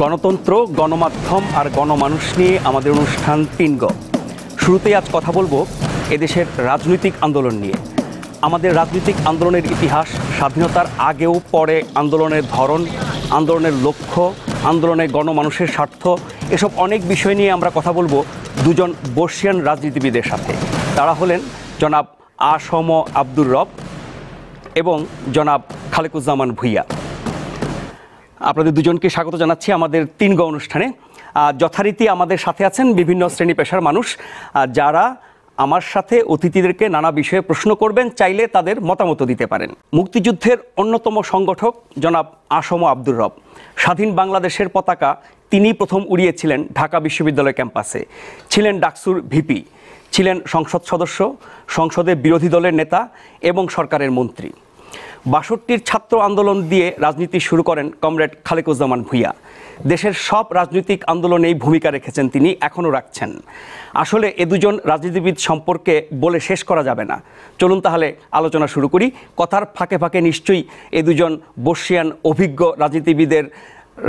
গণতন্ত্র, গণমাধ্যম আর গণমানুষ নিয়ে আমাদের অনুষ্ঠান ৩ গ। শুরুতেই আজ কথা বলবো এদেশের রাজনৈতিক আন্দোলন নিয়ে। আমাদের রাজনৈতিক আন্দোলনের ইতিহাস, স্বাধীনতার আগেও পরে আন্দোলনের ধরন, আন্দোলনের লক্ষ্য, আন্দোলনে গণমানুষের স্বার্থ, এসব অনেক বিষয় নিয়ে আমরা কথা বলবো দুজন বর্ষিয়ান রাজনীতিবিদের সাথে। তারা হলেন জনাব আ.স.ম আব্দুর রব এবং জনাব খালেকুজ্জামান ভূঁইয়া। আপনাদের দুজনকে স্বাগত জানাচ্ছি আমাদের ৩ গ অনুষ্ঠানে। যথারীতি আমাদের সাথে আছেন বিভিন্ন শ্রেণী পেশার মানুষ, যারা আমার সাথে অতিথিদেরকে নানা বিষয়ে প্রশ্ন করবেন, চাইলে তাদের মতামত দিতে পারেন। মুক্তিযুদ্ধের অন্যতম সংগঠক জনাব আ.স.ম আব্দুর রব। স্বাধীন বাংলাদেশের পতাকা তিনি প্রথম উড়িয়েছিলেন ঢাকা বিশ্ববিদ্যালয় ক্যাম্পাসে। ছিলেন ডাকসুর ভিপি, ছিলেন সংসদ সদস্য, সংসদে বিরোধী দলের নেতা এবং সরকারের মন্ত্রী। ৬২-র ছাত্র আন্দোলন দিয়ে রাজনীতি শুরু করেন কমরেড খালেকুজ্জামান ভূঁইয়া। দেশের সব রাজনৈতিক আন্দোলনেই ভূমিকা রেখেছেন তিনি, এখনও রাখছেন। আসলে এ দুজন রাজনীতিবিদ সম্পর্কে বলে শেষ করা যাবে না। চলুন তাহলে আলোচনা শুরু করি। কথার ফাঁকে ফাঁকে নিশ্চয়ই এ দুজন বর্ষিয়ান অভিজ্ঞ রাজনীতিবিদের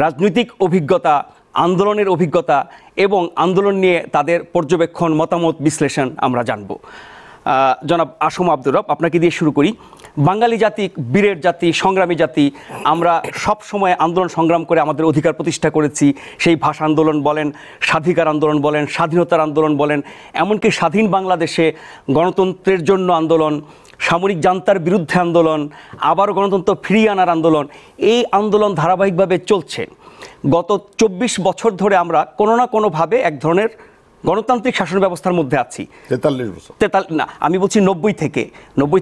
রাজনৈতিক অভিজ্ঞতা, আন্দোলনের অভিজ্ঞতা এবং আন্দোলন নিয়ে তাদের পর্যবেক্ষণ, মতামত, বিশ্লেষণ আমরা জানব। জনাব আ.স.ম আব্দুর রব, আপনাকে দিয়ে শুরু করি। বাঙালি জাতি বীরের জাতি, সংগ্রামী জাতি। আমরা সব সময় আন্দোলন সংগ্রাম করে আমাদের অধিকার প্রতিষ্ঠা করেছি। সেই ভাষা আন্দোলন বলেন, স্বাধিকার আন্দোলন বলেন, স্বাধীনতার আন্দোলন বলেন, এমনকি স্বাধীন বাংলাদেশে গণতন্ত্রের জন্য আন্দোলন, সামরিক জান্তার বিরুদ্ধে আন্দোলন, আবার গণতন্ত্র ফিরিয়ে আনার আন্দোলন। এই আন্দোলন ধারাবাহিকভাবে চলছে। গত ২৪ বছর ধরে আমরা কোনো না কোনোভাবে এক ধরনের গণতান্ত্রিক শাসন ব্যবস্থার মধ্যে আছি। ৪৩ বছর না, আমি বলছি ৯০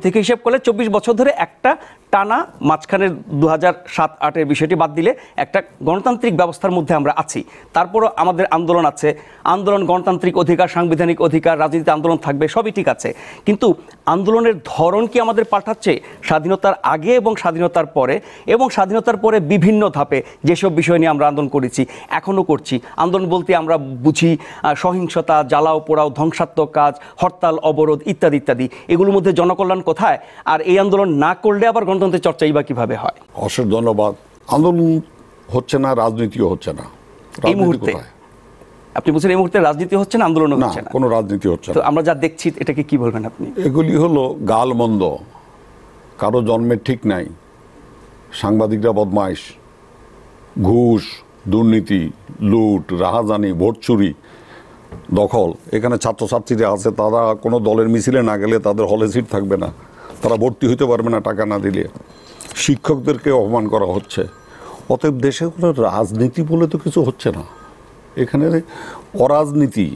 থেকে হিসেব করলে ২৪ বছর ধরে একটা টানা, মাঝখানের ২০০৭-৮-এর বিষয়টি বাদ দিলে একটা গণতান্ত্রিক ব্যবস্থার মধ্যে আমরা আছি। তারপরও আমাদের আন্দোলন আছে, আন্দোলন, গণতান্ত্রিক অধিকার, সাংবিধানিক অধিকার, রাজনীতিতে আন্দোলন থাকবে, সবই ঠিক আছে। কিন্তু আন্দোলনের ধরন কি আমাদের পাল্টাচ্ছে? স্বাধীনতার আগে এবং স্বাধীনতার পরে, এবং স্বাধীনতার পরে বিভিন্ন ধাপে যেসব বিষয় নিয়ে আমরা আন্দোলন করেছি, এখনও করছি। আন্দোলন বলতে আমরা বুঝি সহিংসতা, জ্বালাও পোড়াও, ধ্বংসাত্মক কাজ, হরতাল, অবরোধ ইত্যাদি ইত্যাদি। এগুলোর মধ্যে জনকল্যাণ কোথায়? আর এই আন্দোলন না করলে আবার গণতন্ত্রের চর্চাই বা কিভাবে হয়? অশেষ ধন্যবাদ। আন্দোলন হচ্ছে না, রাজনীতিও হচ্ছে না এই মুহূর্তে। আপনি বলছেন এই মুহূর্তে রাজনীতি হচ্ছে না, আন্দোলন হচ্ছে না? কোনো রাজনীতি হচ্ছে না। তো আমরা যা দেখছি এটাকে কি বলবেন আপনি? এগুলি হলো গালমন্দ, কারো জন্মের ঠিক নাই, সাংবাদিকরা বদমাইশ, ঘুষ, দুর্নীতি, লুট, রাহাজানি, ভোট চুরি, দখল। এখানে ছাত্রছাত্রীরা আছে, তারা কোনো দলের মিছিলে না গেলে তাদের হলে সিট থাকবে না, তারা ভর্তি হইতে পারবে না টাকা না দিলে। শিক্ষকদেরকে অপমান করা হচ্ছে। অতএব দেশে কোনো রাজনীতি বলে তো কিছু হচ্ছে না। এখানে অরাজনীতি,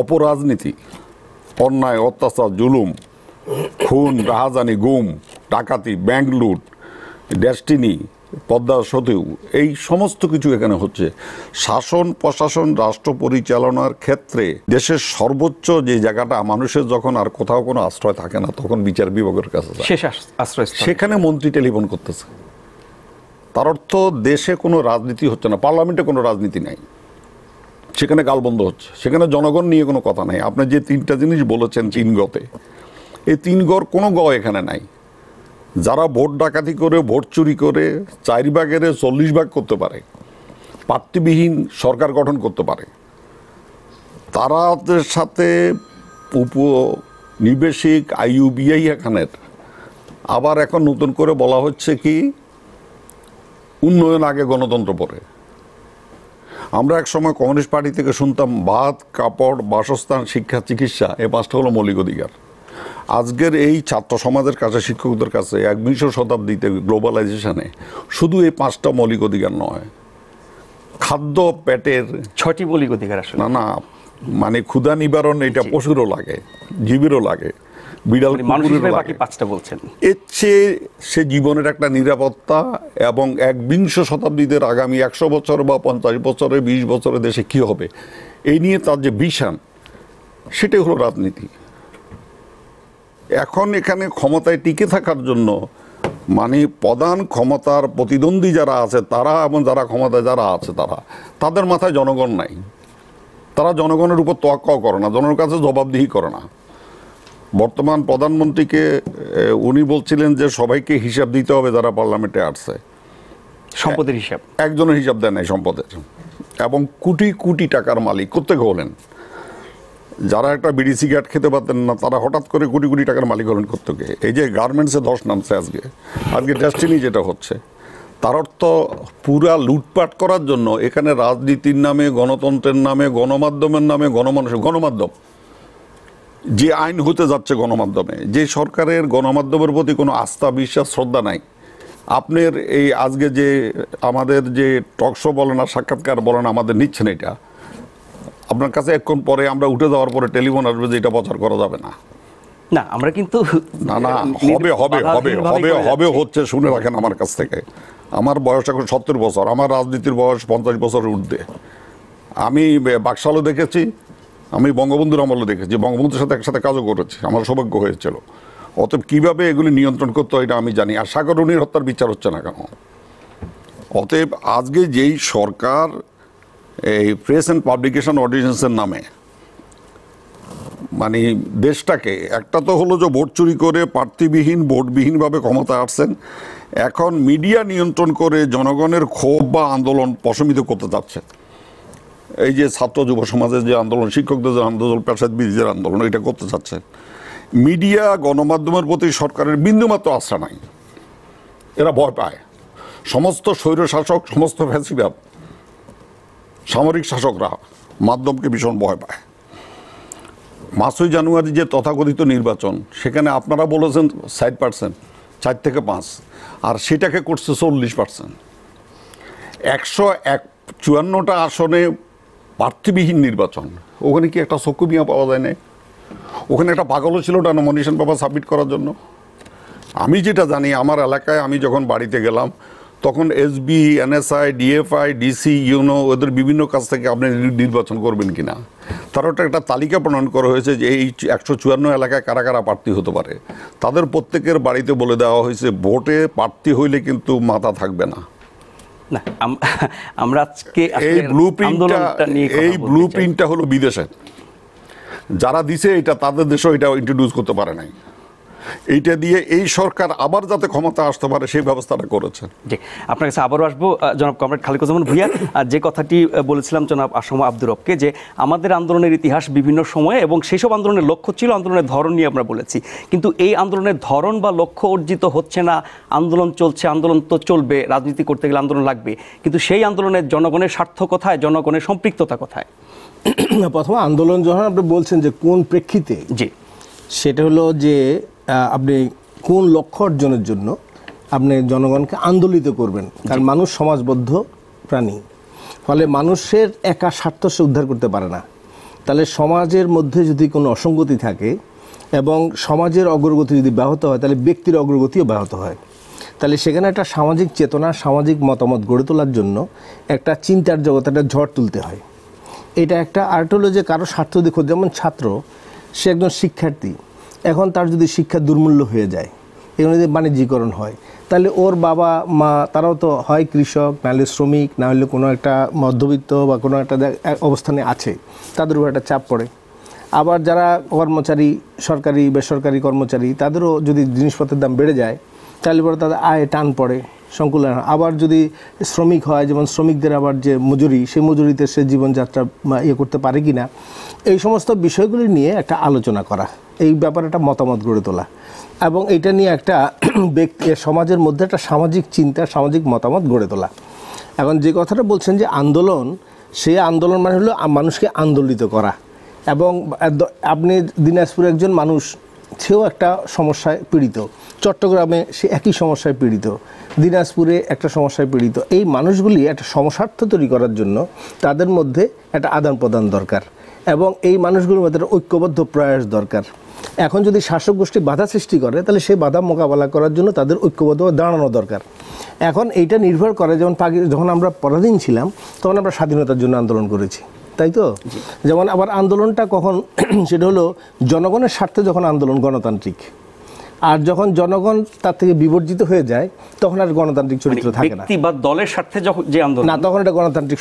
অপরাজনীতি, অন্যায়, অত্যাচার, জুলুম, খুন, রাহাজানি, গুম, ডাকাতি, ব্যাংক লুট, ডেস্টিনি, পদ্মা সেতু, এই সমস্ত কিছু এখানে হচ্ছে। শাসন প্রশাসন, রাষ্ট্র পরিচালনার ক্ষেত্রে দেশের সর্বোচ্চ যে জায়গাটা, মানুষের যখন আর কোথাও কোনো আশ্রয় থাকে না, তখন বিচার বিভাগের কাছে যায়, শেষ আশ্রয়। সেখানে মন্ত্রী টেলিফোন করতেছে। তার অর্থ দেশে কোনো রাজনীতি হচ্ছে না, পার্লামেন্টে কোনো রাজনীতি নাই, সেখানে গালবন্ধ হচ্ছে, সেখানে জনগণ নিয়ে কোনো কথা নাই। আপনি যে 3টা জিনিস বলেছেন ৩ গতে, এই ৩ গর কোনো গ এখানে নাই। যারা ভোট ডাকাতি করে, ভোট চুরি করে ৪ ভাগের ৪০ ভাগ করতে পারে, প্রার্থীবিহীন সরকার গঠন করতে পারে, তাদের সাথে উপনিবেশিক আইইউবিআই এখানের আবার এখন নতুন করে বলা হচ্ছে কি উন্নয়ন আগে, গণতন্ত্র পরে। আমরা এক সময় কমিউনিস্ট পার্টি থেকে শুনতাম ভাত, কাপড়, বাসস্থান, শিক্ষা, চিকিৎসা, এই 5টা হলো মৌলিক অধিকার। আজকের এই ছাত্র সমাজের কাছে, শিক্ষকদের কাছে 21শ শতাব্দীতে গ্লোবালাইজেশনে শুধু এই 5টা মৌলিক অধিকার নয়, খাদ্য, পেটের 6টি মৌলিক অধিকার আসলে না, মানে ক্ষুধা নিবারণ, এটা পশুরও লাগে, জীবেরও লাগে, বিড়াল, বাকি 5টা বলছেন। এর চেয়ে সে জীবনের একটা নিরাপত্তা এবং 21শ শতাব্দীদের আগামী 100 বছর বা 50 বছরে, 20 বছরে দেশে কি হবে, এই নিয়ে তার যে ভিশন, সেটাই হলো রাজনীতি। এখন এখানে ক্ষমতায় টিকে থাকার জন্য, মানে প্রধান ক্ষমতার প্রতিদ্বন্দ্বী যারা আছে তারা এবং যারা ক্ষমতায় যারা আছে তাদের মাথায় জনগণ নাই। তারা জনগণের উপর তোয়াক্কাও করে না, জনগণের কাছে জবাবদিহি করে না। বর্তমান প্রধানমন্ত্রীকে উনি বলছিলেন যে সবাইকে হিসাব দিতে হবে যারা পার্লামেন্টে আসছে। সম্পদের হিসাব একজনের হিসাব দেয় নাই সম্পদের, এবং কোটি কোটি টাকার মালিক কোত্থেকে হলেন? যারা একটা বিড়ি সিগারেট খেতে পারতেন না তারা হঠাৎ করে কোটি কোটি টাকার মালিক হলেন কোত্থেকে? এই যে গার্মেন্টসে ধস নামছে আজকে ডেস্টিনি যেটা হচ্ছে, তার অর্থ পুরা লুটপাট করার জন্য এখানে রাজনীতির নামে, গণতন্ত্রের নামে, গণমাধ্যমের নামে, গণমাধ্যম যে আইন হতে যাচ্ছে, গণমাধ্যমে যে সরকারের গণমাধ্যমের প্রতি কোনো আস্থা, বিশ্বাস, শ্রদ্ধা নাই। আপনার এই আজকে যে আমাদের যে টকশো বলেন আর সাক্ষাৎকার বলেন আমাদের নিচ্ছেন, এটা আপনার কাছে এক্ষণ পরে আমরা উঠে যাওয়ার পরে টেলিফোন আসবে যে এটা প্রচার করা যাবে না। না, আমরা কিন্তু না হবে হবে হবে হবে হবে হচ্ছে, শুনে রাখেন আমার কাছ থেকে। আমার বয়স এখন 70 বছর, আমার রাজনীতির বয়স 50 বছরের ঊর্ধ্বে। আমি বাকশালও দেখেছি, আমি বঙ্গবন্ধুর আমলে দেখেছি, বঙ্গবন্ধুর সাথে একসাথে কাজও করেছি, আমার সৌভাগ্য হয়েছিল। অতএব কীভাবে এগুলি নিয়ন্ত্রণ করতে হয় এটা আমি জানি। আর সাগররুনির হত্যার বিচার হচ্ছে না কেন? অতএব আজকে যেই সরকার এই প্রেস অ্যান্ড পাবলিকেশন অর্ডিন্যান্সের নামে মানে দেশটাকে, একটা তো হলো যে ভোট চুরি করে প্রার্থীবিহীন, ভোটবিহীনভাবে ক্ষমতায় আসছেন, এখন মিডিয়া নিয়ন্ত্রণ করে জনগণের ক্ষোভ বা আন্দোলন প্রশমিত করতে চাচ্ছে। এই যে ছাত্র যুব সমাজের যে আন্দোলন, শিক্ষকদের যে আন্দোলন, পেশাজীবীদের আন্দোলন, এটা করতে চাচ্ছে। মিডিয়া, গণমাধ্যমের প্রতি সরকারের বিন্দুমাত্র আস্থা নাই, এরা ভয় পায়। সমস্ত স্বৈরশাসক, সমস্ত ফ্যাসিবাদ, সামরিক শাসকরা মাধ্যমকে ভীষণ ভয় পায়। 5ই জানুয়ারি যে তথাকথিত নির্বাচন, সেখানে আপনারা বলেছেন 60%, 4 থেকে 5, আর সেটাকে করছে 40%। 154টা আসনে প্রার্থীবিহীন নির্বাচন, ওখানে কি একটা চক্ষু বিয়া পাওয়া যায় না? ওখানে একটা পাগলও ছিল না নমিনেশন পেপার সাবমিট করার জন্য? আমি যেটা জানি, আমার এলাকায় আমি যখন বাড়িতে গেলাম তখন SB, NSI, DFI, DC, UNO, ওদের বিভিন্ন কাছ থেকে আপনি নির্বাচন করবেন কিনা তার একটা তালিকা প্রণয়ন করা হয়েছে যে এই 154 এলাকায় কারা কারা প্রার্থী হতে পারে। তাদের প্রত্যেকের বাড়িতে বলে দেওয়া হয়েছে ভোটে প্রার্থী হইলে কিন্তু মাথা থাকবে না। না, আমরা আজকে এই ব্লু প্রিন্টটা হলো বিদেশে যারা দিছে, এটা তাদের দেশেও এটা ইন্ট্রোডিউস করতে পারে নাই। এইটা দিয়ে এই সরকার আবার যাতে ক্ষমতা আসতে পারে সেই ব্যবস্থাটা করেছে। জি, আপনার কাছে আবারও আসবো জনাব কমরেড খালিকুজ্জামান ভূঁইয়া। যে কথাটি বলেছিলাম জনাব আসম আব্দুর রবকে, যে আমাদের আন্দোলনের ইতিহাস বিভিন্ন সময়ে এবং সেসব আন্দোলনের লক্ষ্য ছিল, আন্দোলনের ধরন নিয়ে আমরা বলেছি, কিন্তু এই আন্দোলনের ধরন বা লক্ষ্য অর্জিত হচ্ছে না। আন্দোলন চলছে, আন্দোলন তো চলবে, রাজনীতি করতে গেলে আন্দোলন লাগবে, কিন্তু সেই আন্দোলনের জনগণের স্বার্থ কোথায়, জনগণের সম্পৃক্ততা কোথায়? প্রথমে আন্দোলন যখন আপনি বলছেন যে কোন প্রেক্ষিতে, জি, সেটা হলো যে আপনি কোন লক্ষ্য অর্জনের জন্য আপনি জনগণকে আন্দোলিত করবেন। কারণ মানুষ সমাজবদ্ধ প্রাণী, ফলে মানুষের একা স্বার্থ সে উদ্ধার করতে পারে না। তাহলে সমাজের মধ্যে যদি কোনো অসঙ্গতি থাকে এবং সমাজের অগ্রগতি যদি ব্যাহত হয়, তাহলে ব্যক্তির অগ্রগতিও ব্যাহত হয়। তাহলে সেখানে একটা সামাজিক চেতনা, সামাজিক মতামত গড়ে তোলার জন্য একটা চিন্তার জগৎ, একটা ঝড় তুলতে হয়। এটা একটা আর্ট হলো যে কারো স্বার্থ দেখো, যেমন ছাত্র, সে একজন শিক্ষার্থী, এখন তার যদি শিক্ষা দুর্মূল্য হয়ে যায়, এগুলো যদি বাণিজ্যিকরণ হয়, তাহলে ওর বাবা মা তারাও তো হয় কৃষক, নাহলে শ্রমিক, না হলে কোনো একটা মধ্যবিত্ত বা কোনো একটা অবস্থানে আছে, তাদের উপর একটা চাপ পড়ে। আবার যারা কর্মচারী, সরকারি বেসরকারি কর্মচারী, তাদেরও যদি জিনিসপত্রের দাম বেড়ে যায়, তাহলে পরে তাদের আয় টান পড়ে, সংকুলন। আবার যদি শ্রমিক হয়, যেমন শ্রমিকদের আবার যে মজুরি, সেই মজুরিতে সে জীবনযাত্রা করতে পারে কি না, এই সমস্ত বিষয়গুলি নিয়ে একটা আলোচনা করা, এই ব্যাপারে একটা মতামত গড়ে তোলা, এবং এটা নিয়ে একটা ব্যক্তি সমাজের মধ্যে একটা সামাজিক চিন্তা, সামাজিক মতামত গড়ে তোলা। এখন যে কথাটা বলছেন যে আন্দোলন, সেই আন্দোলন মানে হলো মানুষকে আন্দোলিত করা। এবং আপনি দিনাজপুরে একজন মানুষ, সেও একটা সমস্যায় পীড়িত, চট্টগ্রামে সে একই সমস্যায় পীড়িত, দিনাজপুরে একটা সমস্যায় পীড়িত। এই মানুষগুলি একটা সমস্যার্থ তৈরি করার জন্য তাদের মধ্যে একটা আদান প্রদান দরকার, এবং এই মানুষগুলোর মধ্যে একটা ঐক্যবদ্ধ প্রয়াস দরকার। এখন যদি শাসক গোষ্ঠী বাধা সৃষ্টি করে, তাহলে সেই বাধা মোকাবেলা করার জন্য তাদের ঐক্যবদ্ধভাবে দাঁড়ানো দরকার। এখন এইটা নির্ভর করে, যেমন যখন আমরা পরাধীন ছিলাম তখন আমরা স্বাধীনতার জন্য আন্দোলন করেছি, তাই তো? যেমন আবার আন্দোলনটা কখন, সেটা হলো জনগণের স্বার্থে যখন আন্দোলন গণতান্ত্রিক, আর যখন জনগণ তার থেকে বিবর্জিত হয়ে যায় তখন আর গণতান্ত্রিক চরিত্র থাকে না। ব্যক্তি বা দলের স্বার্থে যখন যে আন্দোলন, না, তখন এটা গণতান্ত্রিক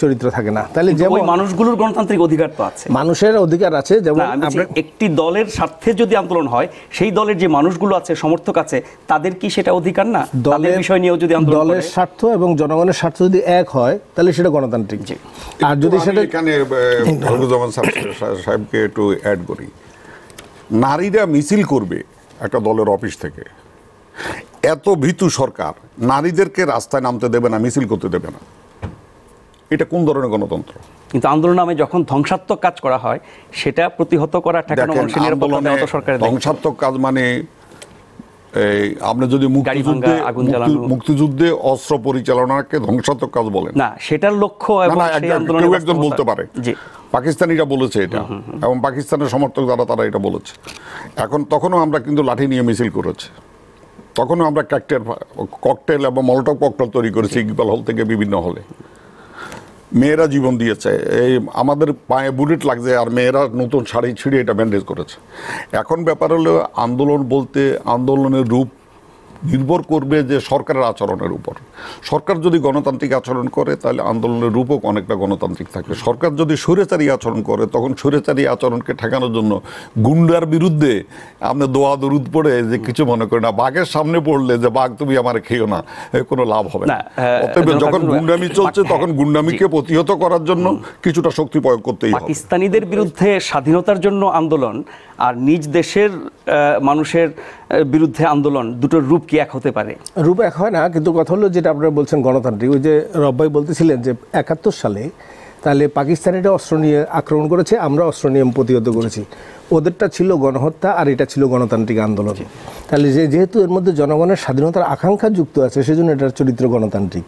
চরিত্র থাকে না। তাহলে কিন্তু যেমন ওই মানুষগুলোর গণতান্ত্রিক অধিকার তো আছে। মানুষের অধিকার আছে, যেমন না, আমি বলছি, একটি দলের স্বার্থে যদি আন্দোলন হয়, সেই দলের যে মানুষগুলো আছে, সমর্থক আছে, তাদের কি সেটা অধিকার না? তাদের বিষয় নিয়েও যদি আন্দোলন দলের করে, স্বার্থ এবং জনগণের স্বার্থ যদি এক হয় তাহলে সেটা গণতান্ত্রিক। আর যদি সেটা এখানে ফরুজ্জামান সাহেবকে একটু অ্যাড করি, নারীরা মিছিল করবে একটা দলের অফিস থেকে, এত ভীতু সরকার নারীদেরকে রাস্তায় নামতে দেবে না, মিছিল করতে দেবে না, এটা কোন ধরনের গণতন্ত্র? কিন্তু আন্দোলন নামে যখন ধ্বংসাত্মক কাজ করা হয়, সেটা প্রতিহত করা, ঠেকানো, দেখেন, মানুষের নিরাপত্তা দেওয়া তো সরকারের দায়িত্ব। ধ্বংসাত্মক কাজ মানে আপনি যদি গাড়ি ভাঙা, আগুন জ্বালানো। মুক্তিযুদ্ধে অস্ত্র পরিচালনাকে ধ্বংসাত্মক কাজ বলেন না, সেটার লক্ষ্য না, এবং না, সেই আন্দোলনের কেউ একজন বাস্তবতা। বলতে পারে, জি, পাকিস্তানিরা বলেছে এটা, এবং পাকিস্তানের সমর্থক যারা তারা এটা বলেছে। এখন তখনও আমরা কিন্তু লাঠি নিয়ে মিছিল করেছি, তখনও আমরা ককটেল এবং মলটক ককটেল তৈরি করেছি ইকবাল হল থেকে বিভিন্ন হলে। মেয়েরা জীবন দিয়েছে, এই আমাদের পায়ে বুলেট লাগছে আর মেয়েরা নতুন শাড়ি ছিঁড়ে এটা ব্যান্ডেজ করেছে। এখন ব্যাপার হলো আন্দোলন বলতে আন্দোলনের রূপ নির্ভর করবে যে সরকারের আচরণের উপর। সরকার যদি গণতান্ত্রিক আচরণ করে তাহলে আন্দোলনের রূপক অনেকটা গণতান্ত্রিক থাকবে। সরকার যদি স্বৈরাচারী আচরণ করে তখন স্বৈরাচারী আচরণকে ঠেকানোর জন্য গুন্ডার বিরুদ্ধে আপনি দোয়া দরুদ পড়ে যে কিছু মনে করেন না, বাঘের সামনে পড়লে যে বাঘ তুমি আমার খেয়েও না, কোনো লাভ হবে না। অতএব যখন গুন্ডামি চলছে তখন গুন্ডামিকে প্রতিহত করার জন্য কিছুটা শক্তি প্রয়োগ করতেই হবে। পাকিস্তানিদের বিরুদ্ধে স্বাধীনতার জন্য আন্দোলন আর নিজ দেশের মানুষের বিরুদ্ধে আন্দোলন, দুটোর রূপ কি এক হতে পারে? রূপ এক হয় না, কিন্তু কথা হলো যেটা আপনারা বলছেন গণতান্ত্রিক, ওই যে রব্বাই বলতেছিলেন যে 71 সালে তাহলে পাকিস্তানিরা অস্ত্র নিয়ে আক্রমণ করেছে, আমরা অস্ত্র নিয়ে প্রতিহত করেছি, ওদেরটা ছিল গণহত্যা আর এটা ছিল গণতান্ত্রিক আন্দোলন। তাহলে যেহেতু এর মধ্যে জনগণের স্বাধীনতার আকাঙ্ক্ষা যুক্ত আছে, সেজন্য এটার চরিত্র গণতান্ত্রিক।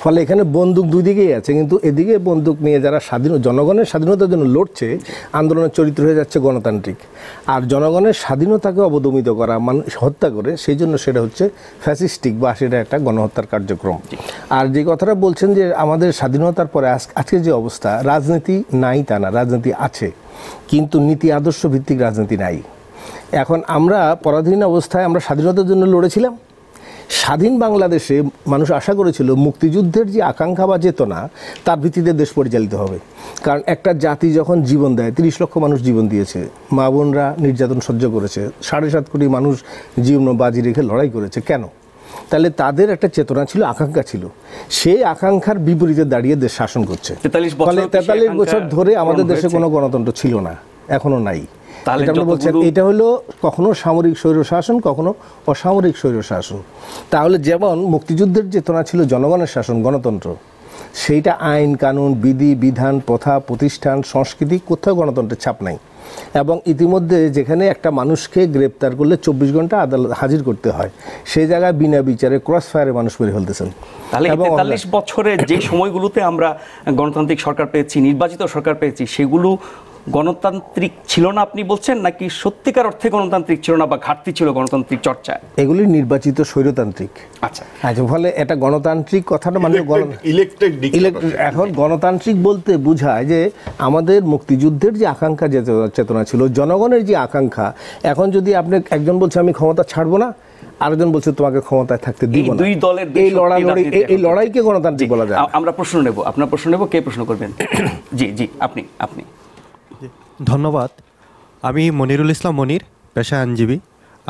ফলে এখানে বন্দুক দুই দিকেই আছে, কিন্তু এদিকে বন্দুক নিয়ে যারা জনগণের স্বাধীনতার জন্য লড়ছে, আন্দোলনের চরিত্র হয়ে যাচ্ছে গণতান্ত্রিক। আর জনগণের স্বাধীনতাকে অবদমিত করা, মানুষ হত্যা করে, সেই জন্য সেটা হচ্ছে ফ্যাসিস্টিক বা সেটা একটা গণহত্যার কার্যক্রম। আর যে কথাটা বলছেন যে আমাদের স্বাধীনতার পরে আজকে যে অবস্থা, রাজনীতি নাই তা না, রাজনীতি আছে, কিন্তু নীতি আদর্শ ভিত্তিক রাজনীতি নাই। এখন আমরা পরাধীন অবস্থায় আমরা স্বাধীনতার জন্য লড়েছিলাম। স্বাধীন বাংলাদেশে মানুষ আশা করেছিল মুক্তিযুদ্ধের যে আকাঙ্ক্ষা বা চেতনা, তার ভিত্তিতে দেশ পরিচালিত হবে। কারণ একটা জাতি যখন জীবন দেয়, 30 লক্ষ মানুষ জীবন দিয়েছে, মা বোনরা নির্যাতন সহ্য করেছে, 7.5 কোটি মানুষ জীবন বাজি রেখে লড়াই করেছে, কেন? তাহলে তাদের একটা চেতনা ছিল, আকাঙ্ক্ষা ছিল, সেই আকাঙ্ক্ষার বিপরীতে দাঁড়িয়ে দেশ শাসন করছে। 43 বছর ধরে আমাদের দেশে কোনো গণতন্ত্র ছিল না, এখনো নাই। এটা বলছেন এটা হলো কখনো সামরিক স্বৈরশাসন, কখনো অসামরিক স্বৈরশাসন। তাহলে যেমন মুক্তিযুদ্ধের চেতনা ছিল জনগণের শাসন, গণতন্ত্র, সেইটা আইন কানুন বিধি বিধান প্রথা প্রতিষ্ঠান সংস্কৃতি কোথাও গণতন্ত্রের ছাপ নাই। এবং ইতিমধ্যে যেখানে একটা মানুষকে গ্রেপ্তার করলে 24 ঘন্টা আদালত হাজির করতে হয়, সেই জায়গায় বিনা বিচারে ক্রস ফায়ারে মানুষ মেরে ফেলতেছেন। তাহলে 43 বছরে যে সময়গুলোতে আমরা গণতান্ত্রিক সরকার পেয়েছি, নির্বাচিত সরকার পেয়েছি, সেগুলো গণতান্ত্রিক ছিল না আপনি বলছেন, নাকি সত্যিকার অর্থে গণতান্ত্রিক ছিল না বা ঘাটতি ছিল গণতান্ত্রিক চর্চা? এগুলি নির্বাচিত স্বৈরতান্ত্রিক। আচ্ছা, ফলে এটা গণতান্ত্রিক কথাটা মানে এখন গণতান্ত্রিক বলতে বোঝায় যে আমাদের মুক্তিযুদ্ধের যে আকাঙ্ক্ষা, যে চেতনা ছিল, জনগণের যে আকাঙ্ক্ষা, এখন যদি আপনি একজন বলছে আমি ক্ষমতা ছাড়বো না, আরেকজন বলছে তোমাকে ক্ষমতায় থাকতে দিব না, দুই দলের এই লড়াইকে গণতান্ত্রিক বলা যায়। আমরা প্রশ্ন নেব, আপনার প্রশ্ন নেব, কে প্রশ্ন করবেন? জি জি, আপনি। ধন্যবাদ। আমি মনিরুল ইসলাম মনির, পেশায় আইনজীবী।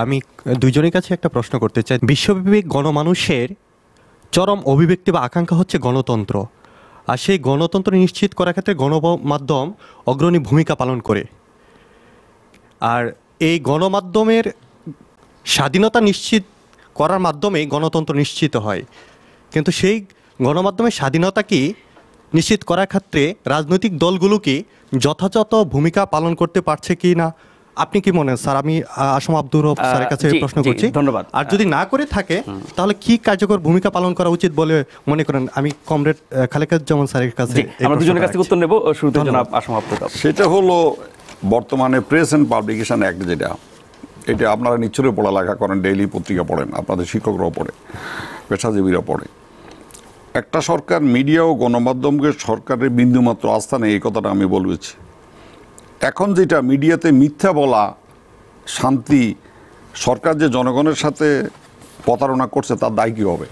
আমি দুইজনের কাছে একটা প্রশ্ন করতে চাই। বিশ্বব্যাপী গণমানুষের চরম অভিব্যক্তি বা আকাঙ্ক্ষা হচ্ছে গণতন্ত্র, আর সেই গণতন্ত্র নিশ্চিত করার ক্ষেত্রে গণমাধ্যম অগ্রণী ভূমিকা পালন করে। আর এই গণমাধ্যমের স্বাধীনতা নিশ্চিত করার মাধ্যমে গণতন্ত্র নিশ্চিত হয়, কিন্তু সেই গণমাধ্যমের স্বাধীনতা কি নিশ্চিত করার ক্ষেত্রে রাজনৈতিক দলগুলো কি যথাযথ ভূমিকা পালন করতে পারছে কি না, আপনি কি মনে হয়? স্যার, আমি আসম আব্দুর রব স্যারের কাছে প্রশ্ন করছি। ধন্যবাদ। আর যদি না করে থাকে তাহলে কি কার্যকর ভূমিকা পালন করা উচিত বলে মনে করেন? আমি কমরেড খালেকুজ্জামান স্যারের কাছে আমরা দুজনের কাছে উত্তর নেব। শুরুতে জনাব আসম আব্দুর রব। সেটা হলো বর্তমানে প্রেস অ্যান্ড পাবলিকেশন অ্যাক্ট, এটা আপনারা নিশ্চয়ই পড়ালেখা করেন, ডেইলি পত্রিকা পড়েন, আপনাদের শিক্ষকরাও পড়ে, পেশাজীবীরা পড়ে। একটা সরকার মিডিয়া ও গণমাধ্যমকে সরকারের বিন্দুমাত্র আস্থা নেই, এই কথাটা আমি বলেছি। এখন যেটা মিডিয়াতে মিথ্যা বলা, শান্তি সরকার যে জনগণের সাথে প্রতারণা করছে তার দায় কী হবে?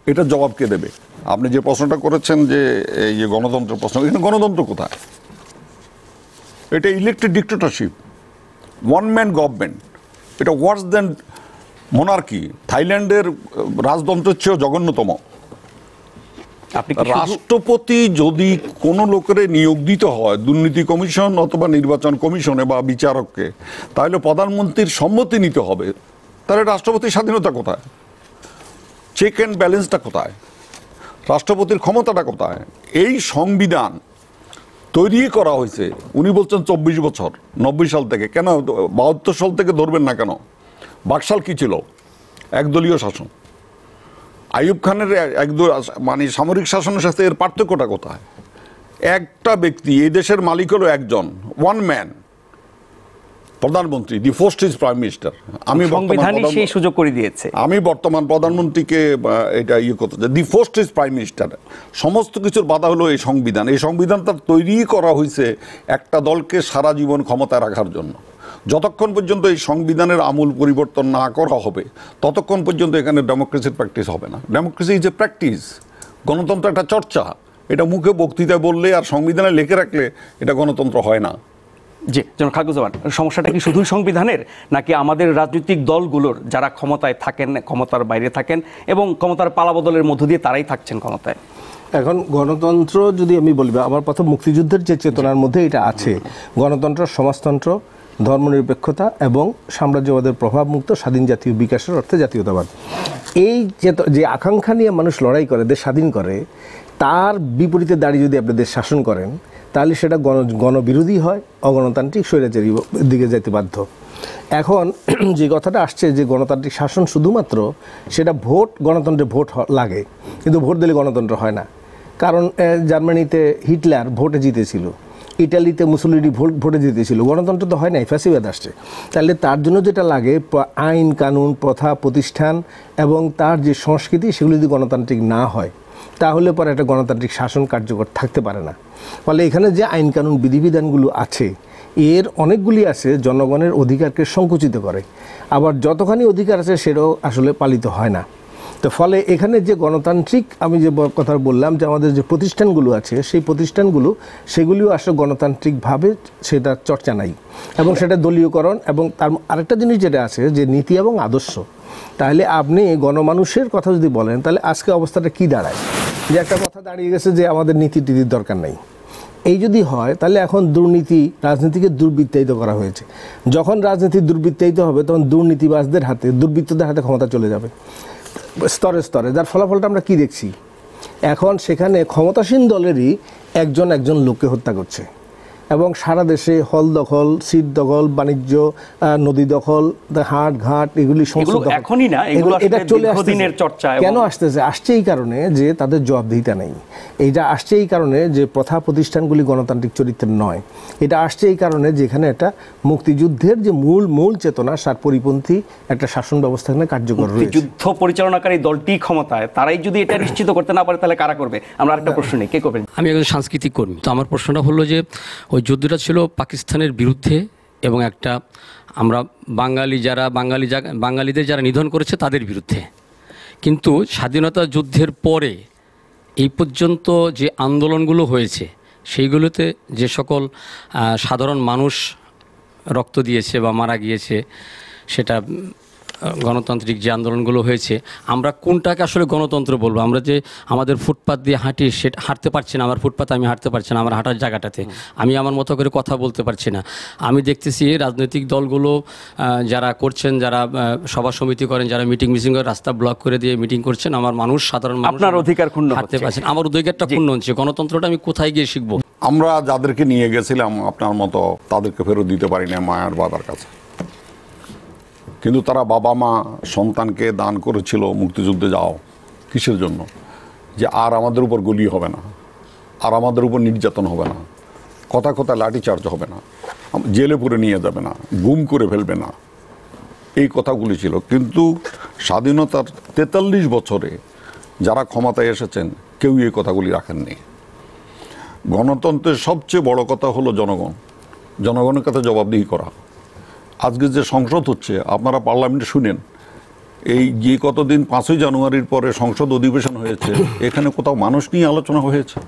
এটার জবাব কে দেবে? আপনি যে প্রশ্নটা করেছেন যে এই যে গণতন্ত্রের প্রশ্ন, এখানে গণতন্ত্র কোথায়? এটা elected dictatorship, one man government. এটা ওয়ার্স দেন মোনার্কি। থাইল্যান্ডের রাজতন্ত্রের চেয়েও জঘন্যতম। আপনি কি শুধু- রাষ্ট্রপতি যদি কোনো লোকের নিয়োগ দিতে হয় দুর্নীতি কমিশন অথবা নির্বাচন কমিশনে বা বিচারককে, তাহলে প্রধানমন্ত্রীর সম্মতি নিতে হবে। তাহলে রাষ্ট্রপতির স্বাধীনতা কোথায়? চেক অ্যান্ড ব্যালেন্সটা কোথায়? রাষ্ট্রপতির ক্ষমতাটা কোথায়? এই সংবিধান তৈরি করা হয়েছে, উনি বলছেন 24 বছর, 90 সাল থেকে। কেন 72 সাল থেকে ধরবেন না কেন? বাকশাল কি ছিল? একদলীয় শাসন। আইয়ুব খানের মানে সামরিক শাসনের সাথে এর পার্থক্যটা কোথায়? একটা ব্যক্তি, এই দেশের মালিক হলো একজন, ওয়ান ম্যান, প্রধানমন্ত্রী। The first is prime minister. সংবিধানই সেই সুযোগ করে দিয়েছে। আমি বর্তমান প্রধানমন্ত্রীকে এটা করতে চাই। দি ফার্স্ট ইজ প্রাইম মিনিস্টার। সমস্ত কিছুর বাধা হলো এই সংবিধান। এই সংবিধানটা তৈরি করা হয়েছে একটা দলকে সারা জীবন ক্ষমতায় রাখার জন্য। যতক্ষণ পর্যন্ত এই সংবিধানের আমূল পরিবর্তন না করা হবে ততক্ষণ পর্যন্ত এখানে ডেমোক্রেসির প্র্যাকটিস হবে না। Democracy is a practice. গণতন্ত্র একটা চর্চা। এটা মুখে বক্তৃতায় বললে আর সংবিধানে লিখে রাখলে এটা গণতন্ত্র হয় না। জি, যেমন খালেকুজ্জামান, সমস্যাটা কি শুধুই সংবিধানের, নাকি আমাদের রাজনৈতিক দলগুলোর যারা ক্ষমতায় থাকেন, ক্ষমতার বাইরে থাকেন এবং ক্ষমতার পালাবদলের মধ্য দিয়ে তারাই থাকছেন ক্ষমতায়? এখন গণতন্ত্র যদি আমি বলি, আমার প্রথম মুক্তিযুদ্ধের যে চেতনার মধ্যে এটা আছে, গণতন্ত্র, সমাজতন্ত্র, ধর্মনিরপেক্ষতা এবং সাম্রাজ্যবাদের প্রভাবমুক্ত স্বাধীন জাতীয় বিকাশের অর্থে জাতীয়তাবাদ। এই যে আকাঙ্ক্ষা নিয়ে মানুষ লড়াই করে, দেশ স্বাধীন করে, তার বিপরীতে দাঁড়িয়ে যদি আপনি দেশ শাসন করেন তাহলে সেটা গণবিরোধী হয়, অগণতান্ত্রিক স্বৈরাচারী দিকে যেতে বাধ্য। এখন যে কথাটা আসছে যে গণতান্ত্রিক শাসন শুধুমাত্র সেটা ভোট, গণতন্ত্রে ভোট লাগে, কিন্তু ভোট দিলে গণতন্ত্র হয় না। কারণ জার্মানিতে হিটলার ভোটে জিতেছিল, ইটালিতে মুসোলিনি ভোটে জিতেছিল, গণতন্ত্র তো হয় নাই, ফ্যাসিবাদ আসছে। তাহলে তার জন্য যেটা লাগে আইন কানুন, প্রথা, প্রতিষ্ঠান এবং তার যে সংস্কৃতি, সেগুলো যদি গণতান্ত্রিক না হয় তাহলে পরে একটা গণতান্ত্রিক শাসন কার্যকর থাকতে পারে না। ফলে এখানে যে আইন কানুন বিধিবিধানগুলো আছে এর অনেকগুলি আছে জনগণের অধিকারকে সংকুচিত করে, আবার যতখানি অধিকার আছে সেটাও আসলে পালিত হয় না। তো ফলে এখানে যে গণতান্ত্রিক, আমি যে কথা বললাম যে আমাদের যে প্রতিষ্ঠানগুলো আছে সেই প্রতিষ্ঠানগুলো সেগুলিও আসলে গণতান্ত্রিকভাবে সেটা চর্চা নাই এবং সেটা দলীয়করণ। এবং তার আরেকটা জিনিস যেটা আছে যে নীতি এবং আদর্শ। তাহলে আপনি গণমানুষের কথা যদি বলেন তাহলে আজকে অবস্থাটা কি দাঁড়ায়, যে একটা কথা দাঁড়িয়ে গেছে যে আমাদের নীতি টিতির দরকার নাই। এই যদি হয় তাহলে এখন দুর্নীতি, রাজনীতিকে দুর্বৃত্তায়িত করা হয়েছে। যখন রাজনীতি দুর্বৃত্তায়িত হবে তখন দুর্নীতিবাজদের হাতে, দুর্বৃত্তদের হাতে ক্ষমতা চলে যাবে স্তরে স্তরে। যার ফলাফলটা আমরা কি দেখছি, এখন সেখানে ক্ষমতাসীন দলেরই একজন লোককে হত্যা করছে এবং সারা দেশে হল দখল, সিট দখল, বাণিজ্য, নদী দখল, হাট ঘাট, এগুলি সমস্ত এখনই না, এগুলো এটা চলে দীর্ঘদিনের চর্চা। কেন আসতেছে? আসছে এই কারণে যে তাদের জবাবদিহিতা নেই। এইটা আসছে এই কারণে যে প্রথা প্রতিষ্ঠানগুলি গণতান্ত্রিক চরিত্রের নয়। এটা আসছে এই কারণে যেখানে একটা মুক্তিযুদ্ধের যে মূল চেতনা তার পরিপন্থী একটা শাসন ব্যবস্থা এখানে কার্যকর রয়েছে। যুদ্ধ পরিচালনাকারী দলটি ক্ষমতায়, তারাই যদি এটা নিশ্চিত করতে না পারে তাহলে কারা করবে? আমরা আরেকটা প্রশ্ন নিই, কে করবেন? আমি একজন সাংস্কৃতিক কর্মী, তো আমার প্রশ্নটা হলো যে ওই যুদ্ধটা ছিল পাকিস্তানের বিরুদ্ধে এবং একটা আমরা বাঙালিদের যারা নিধন করেছে তাদের বিরুদ্ধে। কিন্তু স্বাধীনতা যুদ্ধের পরে এই পর্যন্ত যে আন্দোলনগুলো হয়েছে সেইগুলোতে যে সকল সাধারণ মানুষ রক্ত দিয়েছে বা মারা গিয়েছে, সেটা গণতান্ত্রিক যে আন্দোলনগুলো হয়েছে, আমরা কোনটাকে আসলে গণতন্ত্র বলবো? আমরা যে আমাদের ফুটপাত দিয়ে হাঁটি, সেটা হাঁটতে পারছি না, আমার ফুটপাতে আমি হাঁটতে পারছি না, আমার হাঁটার জায়গাটাতে আমি আমার মতো করে কথা বলতে পারছি না। আমি দেখতেছি রাজনৈতিক দলগুলো যারা করছেন, যারা সভা সমিতি করেন, যারা মিটিং করে রাস্তা ব্লক করে দিয়ে মিটিং করছেন, আমার সাধারণ মানুষ আপনার অধিকার ক্ষুণ্ণ হাঁটতে পারছেন, আমার অধিকারটা ক্ষুণ্ণ হচ্ছে। গণতন্ত্রটা আমি কোথায় গিয়ে শিখবো? আমরা যাদেরকে নিয়ে গেছিলাম আপনার মতো তাদেরকে ফেরত দিতে পারি না মায়ের বাবার কাছে, কিন্তু তারা বাবা মা সন্তানকে দান করেছিল মুক্তিযুদ্ধে যাও। কিসের জন্য? যে আর আমাদের উপর গুলি হবে না, আর আমাদের উপর নির্যাতন হবে না, কথা লাঠিচার্জ হবে না, জেলে পুরে নিয়ে যাবে না, গুম করে ফেলবে না, এই কথাগুলি ছিল। কিন্তু স্বাধীনতার 43 বছরে যারা ক্ষমতায় এসেছেন কেউই এই কথাগুলি রাখেননি। গণতন্ত্রের সবচেয়ে বড় কথা হলো জনগণের কাছে জবাবদিহি করা। আজকে যে সংসদ হচ্ছে, আপনারা পার্লামেন্টে শুনেন, এই যে কতদিন 5ই জানুয়ারির পরে সংসদ অধিবেশন হয়েছে, এখানে কোথাও মানুষ নিয়ে আলোচনা হয়েছে?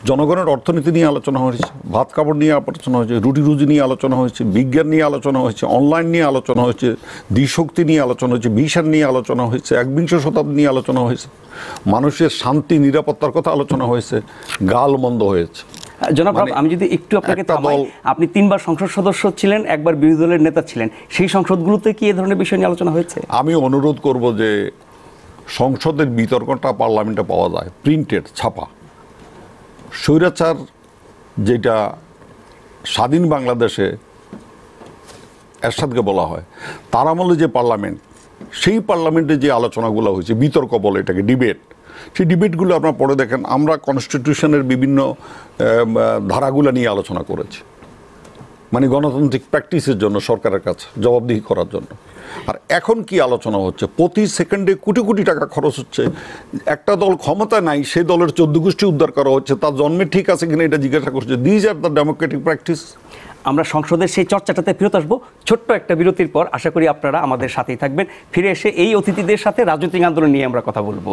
জনগণের অর্থনীতি নিয়ে আলোচনা হয়েছে, ভাত কাপড় নিয়ে আলোচনা হয়েছে, রুটি রুজি নিয়ে আলোচনা হয়েছে, বিজ্ঞান নিয়ে আলোচনা হয়েছে, অনলাইন নিয়ে আলোচনা হয়েছে, দ্বিশক্তি নিয়ে আলোচনা হয়েছে, ভিশন নিয়ে আলোচনা হয়েছে, 21 শতাব্দী নিয়ে আলোচনা হয়েছে, মানুষের শান্তি নিরাপত্তার কথা আলোচনা হয়েছে, গালমন্দ হয়েছে। জনাব মানে আমি যদি একটু আপনাকে একটা থামাই, দল- আপনি 3বার সংসদ সদস্য ছিলেন, একবার বিরোধী দলের নেতা ছিলেন, সেই সংসদগুলোতে কি এই ধরনের বিষয় নিয়ে আলোচনা হয়েছে? আমি অনুরোধ করব যে সংসদের বিতর্কটা পার্লামেন্টে পাওয়া যায়, প্রিন্টেড, ছাপা। স্বৈরাচার যেটা স্বাধীন বাংলাদেশে এরশাদকে বলা হয়, তার আমলে যে পার্লামেন্ট, সেই পার্লামেন্টে যে আলোচনাগুলো হয়েছে, বিতর্ক বলে এটাকে, ডিবেট, সেই ডিবেটগুলো আপনারা পড়ে দেখেন। আমরা কনস্টিটিউশনের বিভিন্ন ধারাগুলো নিয়ে আলোচনা করেছি, মানে গণতান্ত্রিক প্র্যাকটিসের জন্য, সরকারের কাছে জবাবদিহি করার জন্য। আর এখন কি আলোচনা হচ্ছে? প্রতি সেকেন্ডে কোটি কোটি টাকা খরচ হচ্ছে। একটা দল ক্ষমতা নাই, সেই দলের 14 গোষ্ঠী উদ্ধার করা হচ্ছে, তার জন্মে ঠিক আছে কিনা এটা জিজ্ঞাসা করছে। These are the Democratic practice. আমরা সংসদের সেই চর্চাটাতে ফেরত আসবো ছোট্ট একটা বিরতির পর। আশা করি আপনারা আমাদের সাথেই থাকবেন। ফিরে এসে এই অতিথিদের সাথে রাজনৈতিক আন্দোলন নিয়ে আমরা কথা বলবো,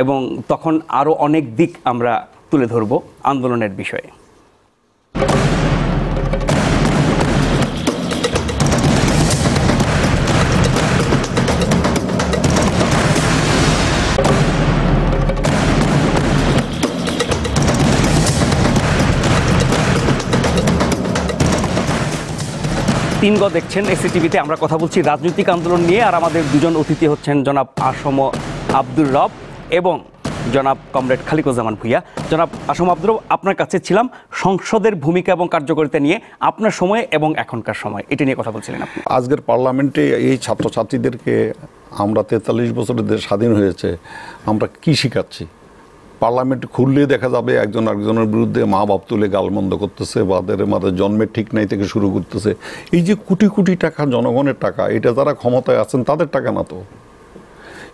এবং তখন আরও অনেক দিক আমরা তুলে ধরবো আন্দোলনের বিষয়ে। তিনগ দেখছেন এসিটিভিতে। আমরা কথা বলছি রাজনৈতিক আন্দোলন নিয়ে, আর আমাদের দুজন অতিথি হচ্ছেন জনাব আসম আব্দুর রব এবং জনাব কমরেড খালিকুজ্জামান ভূঁইয়া। জনাব আসম আব্দুর রব, আপনার কাছে ছিলাম সংসদের ভূমিকা এবং কার্যকারিতা নিয়ে, আপনার সময় এবং এখনকার সময়, এটা নিয়ে কথা বলছিলেন আপনি। আজকের পার্লামেন্টে এই ছাত্রছাত্রীদেরকে আমরা 43 বছরের দেশ স্বাধীন হয়েছে, আমরা কি শিখাচ্ছি? পার্লামেন্ট খুললে দেখা যাবে একজন আরেকজনের বিরুদ্ধে মা বাপ তুলে গালমন্দ করতেছে, মাদের জন্মের ঠিক নাই থেকে শুরু করতেছে। এই যে কোটি কোটি টাকা জনগণের টাকা, এটা যারা ক্ষমতায় আছেন তাদের টাকা না তো।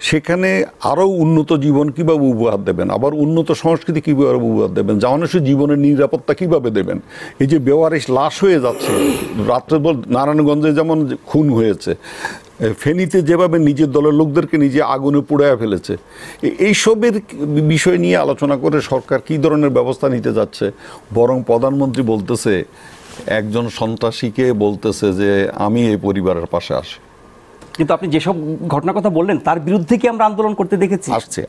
সেখানে আরও উন্নত জীবন কীভাবে উপহার দেবেন, আবার উন্নত সংস্কৃতি কীভাবে উপহার দেবেন, মানুষের জীবনের নিরাপত্তা কীভাবে দেবেন? এই যে বেওয়ারিশ লাশ হয়ে যাচ্ছে, রাত্রে নারায়ণগঞ্জে যেমন খুন হয়েছে, ফেনীতে যেভাবে নিজের দলের লোকদেরকে নিজে আগুনে পুড়ায় ফেলেছে, এইসবের বিষয় নিয়ে আলোচনা করে সরকার কী ধরনের ব্যবস্থা নিতে যাচ্ছে। বরং প্রধানমন্ত্রী বলতেছে, একজন সন্ত্রাসীকে বলতেছে যে আমি এই পরিবারের পাশে আসি। কিন্তু আপনি যেসব ঘটনার কথা বললেন, তার বিরুদ্ধে কি আমরা আন্দোলন করতে দেখেছি?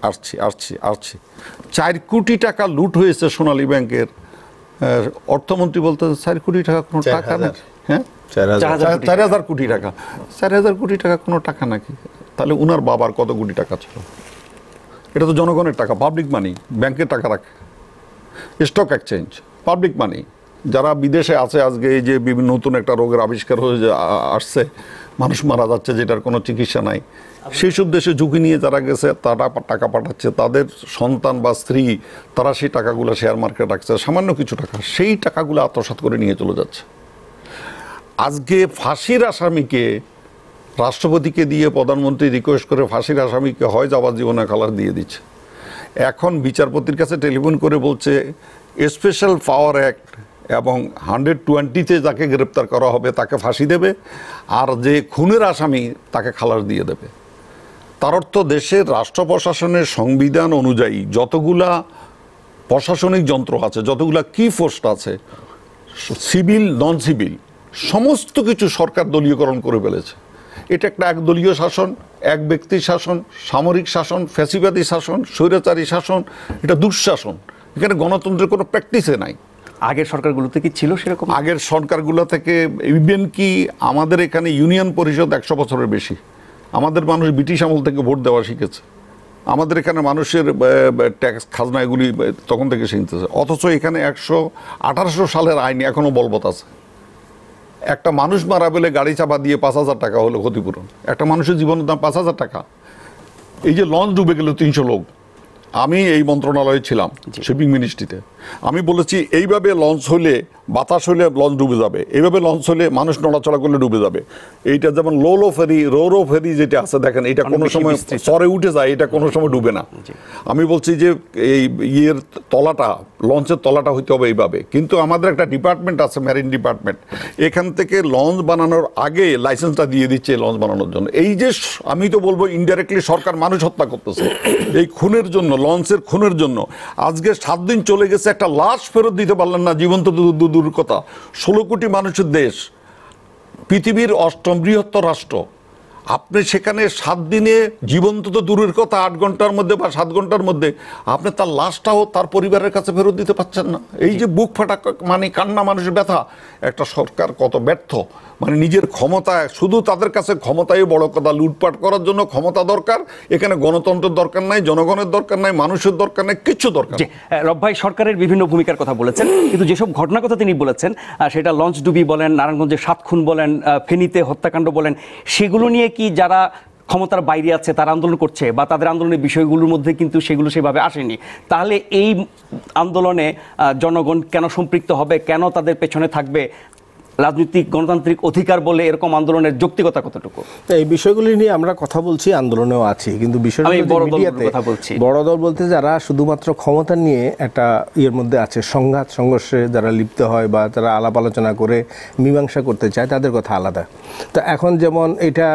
আসছে 4 কোটি টাকা লুট হয়েছে সোনালী ব্যাংকের। অর্থমন্ত্রী বলতে 4 কোটি টাকা কোনো টাকা না। হ্যাঁ, 4,000 কোটি টাকা। 4,000 কোটি টাকা কোনো টাকা নাকি? তাহলে উনার বাবার কত কোটি টাকা ছিল? এটা তো জনগণের টাকা, পাবলিক মানি। ব্যাংকের টাকা রাখে, স্টক এক্সচেঞ্জ, পাবলিক মানি। যারা বিদেশে আছে, আজকে এই যে বিভিন্ন নতুন একটা রোগের আবিষ্কার হয়ে আসছে, মানুষ মারা যাচ্ছে যেটার কোনো চিকিৎসা নাই, সেই সব দেশে ঝুঁকি নিয়ে যারা গেছে, তারা টাকা পাঠাচ্ছে, তাদের সন্তান বা স্ত্রী তারা সেই টাকাগুলো শেয়ার মার্কেটে রাখছে, সামান্য কিছু টাকা, সেই টাকাগুলো আত্মসাৎ করে নিয়ে চলে যাচ্ছে। আজকে ফাঁসির আসামিকে রাষ্ট্রপতিকে দিয়ে প্রধানমন্ত্রী রিকোয়েস্ট করে ফাঁসির আসামিকে হয় যাবজ্জীবন কারাগার দিয়ে দিচ্ছে। এখন বিচারপতির কাছে টেলিফোন করে বলছে স্পেশাল পাওয়ার অ্যাক্ট এবং 120-তে যাকে গ্রেপ্তার করা হবে তাকে ফাঁসি দেবে, আর যে খুনের আসামি তাকে খালাস দিয়ে দেবে। তার অর্থ দেশের রাষ্ট্র প্রশাসনের সংবিধান অনুযায়ী যতগুলা প্রশাসনিক যন্ত্র আছে, যতগুলা কি ফোর্স আছে, সিভিল নন সিভিল, সমস্ত কিছু সরকার দলীয়করণ করে ফেলেছে। এটা একটা একদলীয় শাসন, এক ব্যক্তির শাসন, সামরিক শাসন, ফ্যাসিবাদী শাসন, স্বৈরাচারী শাসন, এটা দুঃশাসন। এখানে গণতন্ত্রের কোনো প্র্যাকটিসে নাই। আগের সরকারগুলোতে কি ছিল সেরকম? আগের সরকারগুলো থেকে ইভেন কি আমাদের এখানে ইউনিয়ন পরিষদ 100 বছরের বেশি। আমাদের মানুষ ব্রিটিশ আমল থেকে ভোট দেওয়া শিখেছে। আমাদের এখানে মানুষের ট্যাক্স খাজনা এগুলি তখন থেকে শিখতেছে। অথচ এখানে 1800 সালের আইন এখনও বলবৎ আছে। একটা মানুষ মারা বলে গাড়ি চাপা দিয়ে 5,000 টাকা হলো ক্ষতিপূরণ। একটা মানুষের জীবনের দাম 5,000 টাকা। এই যে লঞ্চ ডুবে গেল 300 লোক, আমি এই মন্ত্রণালয়ে ছিলাম, শিপিং মিনিস্ট্রিতে। আমি বলেছি এইভাবে লঞ্চ হলে বাতাস হলে লঞ্চ ডুবে যাবে, এইভাবে লঞ্চ হলে মানুষ নড়াচড়া করলে ডুবে যাবে। এইটা যেমন লোলো ফেরি, রোরো ফেরি যেটা আছে দেখেন, এটা কোনো সময় চরে উঠে যায়, এটা কোনো সময় ডুবে না। আমি বলছি যে এই ইয়ের তলাটা, লঞ্চের তলাটা হইতে হবে এইভাবে। কিন্তু আমাদের একটা ডিপার্টমেন্ট আছে, মেরিন ডিপার্টমেন্ট, এখান থেকে লঞ্চ বানানোর আগে লাইসেন্সটা দিয়ে দিচ্ছে লঞ্চ বানানোর জন্য। এই যে আমি তো বলবো ইনডাইরেক্টলি সরকার মানুষ হত্যা করতেছে এই খুনের জন্য, লঞ্চের খুনের জন্য। আজকে 7 দিন চলে গেছে, একটা লাশ ফেরত দিতে পারলেন না, জীবন্ত দূর কথা। 16 কোটি মানুষের দেশ, পৃথিবীর 8ম বৃহত্তর রাষ্ট্র, আপনি সেখানে 7 দিনে জীবন্ত তো দূরের কথা, 8 ঘন্টার মধ্যে বা 7 ঘন্টার মধ্যে আপনি তার লাশটাও তার পরিবারের কাছে ফেরত দিতে পারছেন না। এই যে বুক ফাটা মানে কান্না, মানুষের ব্যথা। একটা সরকার কত ব্যর্থ, মানে নিজের ক্ষমতা, শুধু তাদের কাছে ক্ষমতাই বড় কথা, লুটপাট করার জন্য ক্ষমতা দরকার। এখানে গণতন্ত্রের দরকার নাই, জনগণের দরকার নাই, মানুষের দরকার নাই, কিচ্ছু দরকার নেই। রব ভাই সরকারের বিভিন্ন ভূমিকার কথা বলেছেন, কিন্তু যেসব ঘটনার কথা তিনি বলেছেন, সেটা লঞ্চ ডুবি বলেন, নারায়ণগঞ্জে 7 খুন বলেন, ফেনীতে হত্যাকাণ্ড বলেন, সেগুলো নিয়ে কি যারা ক্ষমতার বাইরে আছে তারা আন্দোলন করছে, বা তাদের আন্দোলনের বিষয়গুলোর মধ্যে কিন্তু সেগুলো সেভাবে আসেনি, তাহলে এই আন্দোলনে জনগণ কেন সম্পৃক্ত হবে, কেন তাদের পেছনে থাকবে? রাজনৈতিক গণতান্ত্রিক অধিকার বলে এরকম আন্দোলনের যৌক্তিকতা কতটুকু? এই বিষয়গুলি নিয়ে আমরা কথা বলছি, আন্দোলনেও আছি, কিন্তু বিষয়টা মিডিয়াতে বড় দল বলতে যারা শুধুমাত্র ক্ষমতা নিয়ে একটা ইয়ের মধ্যে আছে, সংঘাত সংঘর্ষে যারা লিপ্ত হয় বা যারা আলাপ আলোচনা করে মীমাংসা করতে চায়, তাদের কথা আলাদা। তো এখন যেমন এটা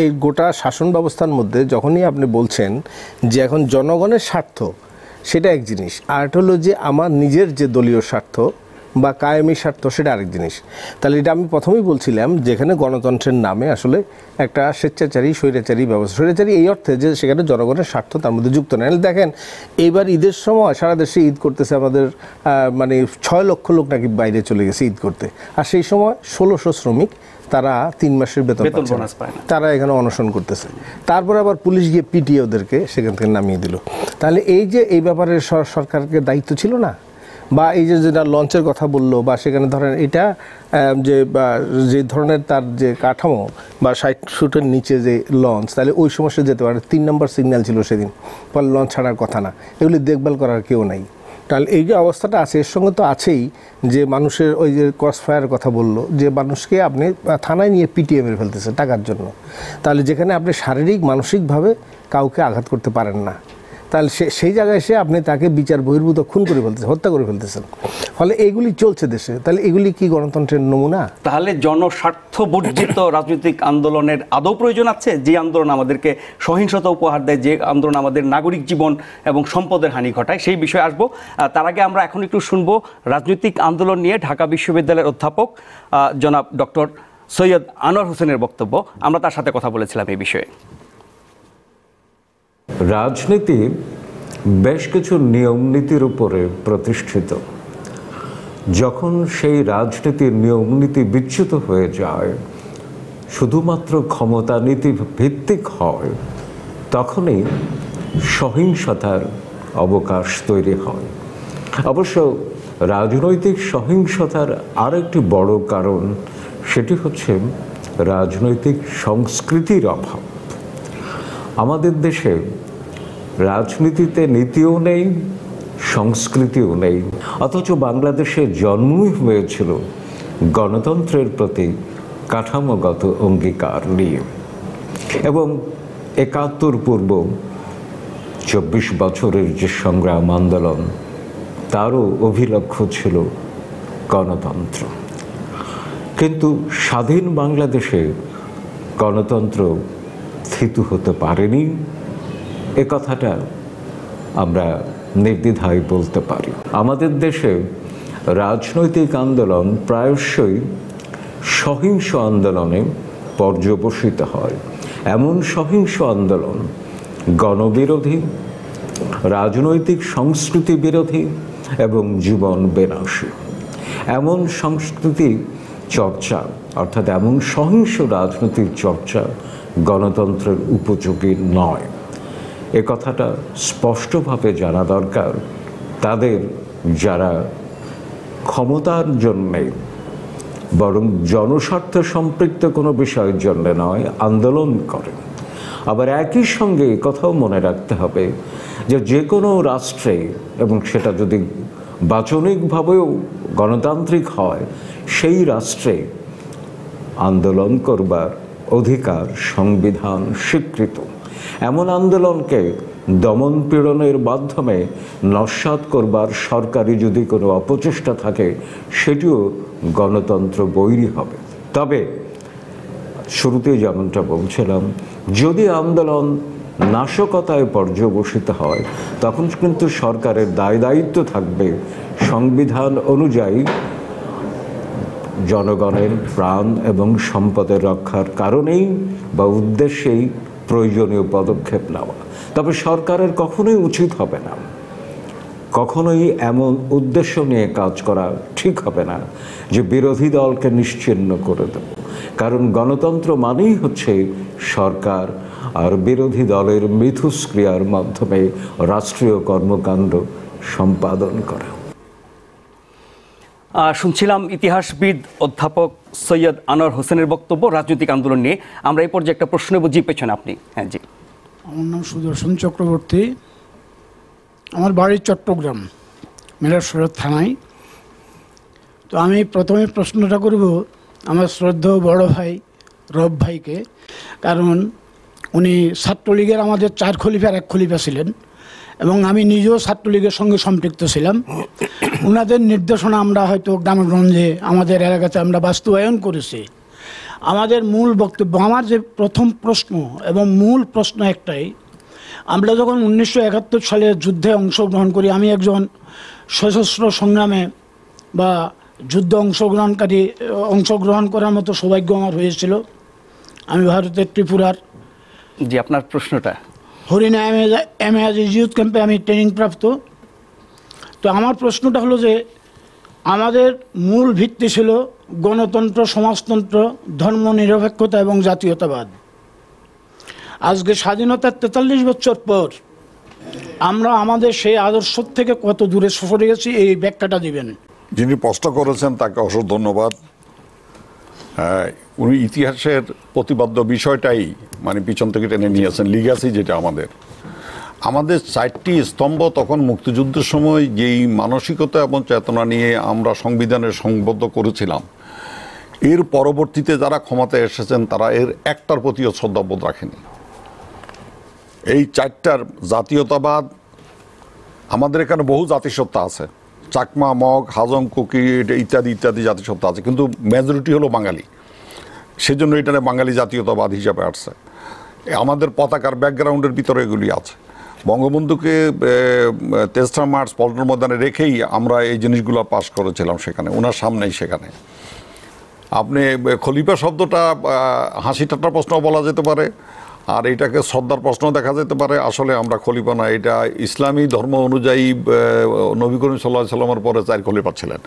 এই গোটা শাসন ব্যবস্থার মধ্যে যখনই আপনি বলছেন যে এখন জনগণের স্বার্থ, সেটা এক জিনিস, আর এটা হলো যে আমার নিজের যে দলীয় স্বার্থ বা কায়েমি স্বার্থ, সেটা আরেক জিনিস। তাহলে এটা আমি প্রথমেই বলছিলাম যেখানে গণতন্ত্রের নামে আসলে একটা স্বেচ্ছাচারী স্বৈরাচারী ব্যবস্থা, স্বৈরাচারী এই অর্থে যে সেখানে জনগণের স্বার্থ তার মধ্যে যুক্ত নেই। দেখেন এইবার ঈদের সময় সারা দেশে ঈদ করতেছে, আমাদের মানে 6 লক্ষ লোক নাকি বাইরে চলে গেছে ঈদ করতে, আর সেই সময় 1600 শ্রমিক তারা 3 মাসের বেতন পায় না, তারা এখানে অনশন করতেছে। তারপরে আবার পুলিশ গিয়ে পিটিয়ে ওদেরকে সেখান থেকে নামিয়ে দিল। তাহলে এই যে এই ব্যাপারে সরকারকে দায়িত্ব ছিল না? বা এই যে যেটা লঞ্চের কথা বললো, বা সেখানে ধরেন এটা যে ধরনের তার যে কাঠামো বা 60 ফুটের নিচে যে লঞ্চ, তাহলে ওই সময় সে যেতে পারে। 3 নম্বর সিগন্যাল ছিল সেদিন, ফলে লঞ্চ ছাড়ার কথা না, এগুলি দেখভাল করার কেউ নাই। তাহলে এই যে অবস্থাটা আছে, এর সঙ্গে তো আছেই যে মানুষের ওই যে ক্রস ফায়ার কথা বললো, যে মানুষকে আপনি থানায় নিয়ে পিটিয়ে মেরে ফেলতেছে টাকার জন্য। তাহলে যেখানে আপনি শারীরিক মানসিকভাবে কাউকে আঘাত করতে পারেন না, তাহলে সেই জায়গায় এসে আপনি তাকে বিচার বহির্ভূত খুন করে ফেলতেছেন, হত্যা করে ফেলতেছেন। ফলে এগুলি চলছে দেশে। তাহলে এগুলি কি গণতন্ত্রের নমুনা? তাহলে জনস্বার্থ বর্জিত রাজনৈতিক আন্দোলনের আদৌ প্রয়োজন আছে? যে আন্দোলন আমাদেরকে সহিংসতা উপহার দেয়, যে আন্দোলন আমাদের নাগরিক জীবন এবং সম্পদের হানি ঘটায়, সেই বিষয়ে আসবো। তার আগে আমরা এখন একটু শুনবো রাজনৈতিক আন্দোলন নিয়ে ঢাকা বিশ্ববিদ্যালয়ের অধ্যাপক জনাব ডক্টর সৈয়দ আনোয়ার হোসেনের বক্তব্য। আমরা তার সাথে কথা বলেছিলাম এই বিষয়ে। রাজনীতি বেশ কিছু নিয়ম নীতির উপরে প্রতিষ্ঠিত। যখন সেই রাজনীতির নিয়ম নীতি বিচ্যুত হয়ে যায়, শুধুমাত্র ক্ষমতা নীতি ভিত্তিক হয়, তখনই সহিংসতার অবকাশ তৈরি হয়। অবশ্য রাজনৈতিক সহিংসতার আরেকটি বড় কারণ, সেটি হচ্ছে রাজনৈতিক সংস্কৃতির অভাব। আমাদের দেশে রাজনীতিতে নীতিও নেই, সংস্কৃতিও নেই, অথচ বাংলাদেশের জন্মই হয়েছিল গণতন্ত্রের প্রতি কাঠামোগত অঙ্গীকার নিয়ে। এবং ৭১ পূর্ব ২৪ বছরের যে সংগ্রাম আন্দোলন, তারও অভিলক্ষ্য ছিল গণতন্ত্র। কিন্তু স্বাধীন বাংলাদেশে গণতন্ত্র স্থিত হতে পারেনি, এ কথাটা আমরা নির্দ্বিধায় বলতে পারি। আমাদের দেশে রাজনৈতিক আন্দোলন প্রায়শই সহিংস আন্দোলনে পর্যবসিত হয়। এমন সহিংস আন্দোলন গণবিরোধী, রাজনৈতিক সংস্কৃতি বিরোধী এবং জীবন বিনাশী। এমন সংস্কৃতি চর্চা, অর্থাৎ এমন সহিংস রাজনৈতিক চর্চা গণতন্ত্রের উপযোগী নয়। এ কথাটা স্পষ্টভাবে জানা দরকার তাদের যারা ক্ষমতার জন্যে, বরং জনস্বার্থ সম্পৃক্ত কোনো বিষয়ের জন্য নয়, আন্দোলন করে। আবার একই সঙ্গে কথাও মনে রাখতে হবে যে যে কোনো রাষ্ট্রে, এবং সেটা যদি বাচনিকভাবেও গণতান্ত্রিক হয় সেই রাষ্ট্রে আন্দোলন করবার অধিকার সংবিধান স্বীকৃত। এমন আন্দোলনকে দমন পীড়নের মাধ্যমে নস্যাৎ করবার সরকারি যদি কোনো অপচেষ্টা থাকে সেটিও গণতন্ত্র বৈরী হবে। তবে শুরুতেই যেমনটা বলছিলাম, যদি আন্দোলন নাশকতায় পর্যবসিত হয় তখন কিন্তু সরকারের দায়িত্ব থাকবে সংবিধান অনুযায়ী জনগণের প্রাণ এবং সম্পদের রক্ষার কারণেই বা উদ্দেশ্যেই প্রয়োজনীয় পদক্ষেপ নেওয়া। তবে সরকারের কখনোই উচিত হবে না, কখনোই এমন উদ্দেশ্য নিয়ে কাজ করা ঠিক হবে না যে বিরোধী দলকে নিশ্চিহ্ন করে দেব। কারণ গণতন্ত্র মানেই হচ্ছে সরকার আর বিরোধী দলের মিথস্ক্রিয়ার মাধ্যমে রাষ্ট্রীয় কর্মকাণ্ড সম্পাদন করা। শুনছিলাম ইতিহাসবিদ অধ্যাপক সৈয়দ আনোয়ার হোসেনের বক্তব্য রাজনৈতিক আন্দোলন নিয়ে। আমরা এই পর্যায়ে একটা প্রশ্ন নেব, জি পেছনে আপনি। হ্যাঁ জি। আমার নাম সুদর্শন চক্রবর্তী, আমার বাড়ি চট্টগ্রাম মিরাসরাত থানায়। তো আমি প্রথমে প্রশ্নটা করব আমার শ্রদ্ধেয় বড় ভাই রব ভাইকে, কারণ উনি ছাত্রলীগের আমাদের 4 খলিফার 1 খলিফা ছিলেন এবং আমি নিজেও ছাত্রলীগের সঙ্গে সম্পৃক্ত ছিলাম। ওনাদের নির্দেশনা আমরা হয়তো গ্রামগঞ্জে আমাদের এলাকাতে আমরা বাস্তবায়ন করেছি। আমাদের মূল বক্তব্য, আমার যে প্রথম প্রশ্ন এবং মূল প্রশ্ন একটাই, আমরা যখন 1971 সালে যুদ্ধে অংশগ্রহণ করি, আমি একজন সশস্ত্র সংগ্রামে বা যুদ্ধ অংশগ্রহণ করার মতো সৌভাগ্য আমার হয়েছিল। আমি ভারতের ত্রিপুরার জি, আপনার প্রশ্নটা। হরিণা এমএআজি ইউথ ক্যাম্পে আমি ট্রেনিং প্রাপ্ত। তো আমার প্রশ্নটা হলো যে আমাদের মূল ভিত্তি ছিল গণতন্ত্র, সমাজতন্ত্র, ধর্মনিরপেক্ষতা এবং জাতীয়তাবাদ। আজকে স্বাধীনতার 43 বছর পর আমরা আমাদের সেই আদর্শ থেকে কত দূরে সরে গেছি, এই ব্যাখ্যাটা দিবেন। যিনি প্রশ্ন করেছেন তাকে অসংখ্য ধন্যবাদ। উনি ইতিহাসের প্রতিপাদ্য বিষয়টাই মানে পিছন থেকে টেনে নিয়েছেন, লিগ্যাসি যেটা আমাদের 4টি স্তম্ভ তখন মুক্তিযুদ্ধের সময় যেই মানসিকতা এবং চেতনা নিয়ে আমরা সংবিধানের সংবদ্ধ করেছিলাম, এর পরবর্তীতে যারা ক্ষমতায় এসেছেন তারা এর একটার প্রতিও শ্রদ্ধাবোধ রাখেনি। এই 4টার জাতীয়তাবাদ, আমাদের এখানে বহু জাতিসত্তা আছে, চাকমা, মগ, হাজং, কুকি ইত্যাদি ইত্যাদি জাতিসত্তা আছে, কিন্তু মেজরিটি হলো বাঙালি, সেজন্য এটা বাঙালি জাতীয়তাবাদ হিসাবে আসছে। আমাদের পতাকার ব্যাকগ্রাউন্ডের ভিতরে এগুলি আছে। বঙ্গবন্ধুকে 3রা মার্চ পল্টন ময়দানে রেখেই আমরা এই জিনিসগুলো পাশ করেছিলাম সেখানে, ওনার সামনেই। সেখানে আপনি খলিফা শব্দটা হাসি ঠাট্টার প্রশ্ন বলা যেতে পারে, আর এটাকে শ্রদ্ধার প্রশ্ন দেখা যেতে পারে। আসলে আমরা খলিফা না, এটা ইসলামী ধর্ম অনুযায়ী নবী করিম সাল্লাল্লাহু আলাইহি ওয়াসাল্লামের পরে 4 খলিফা ছিলেন।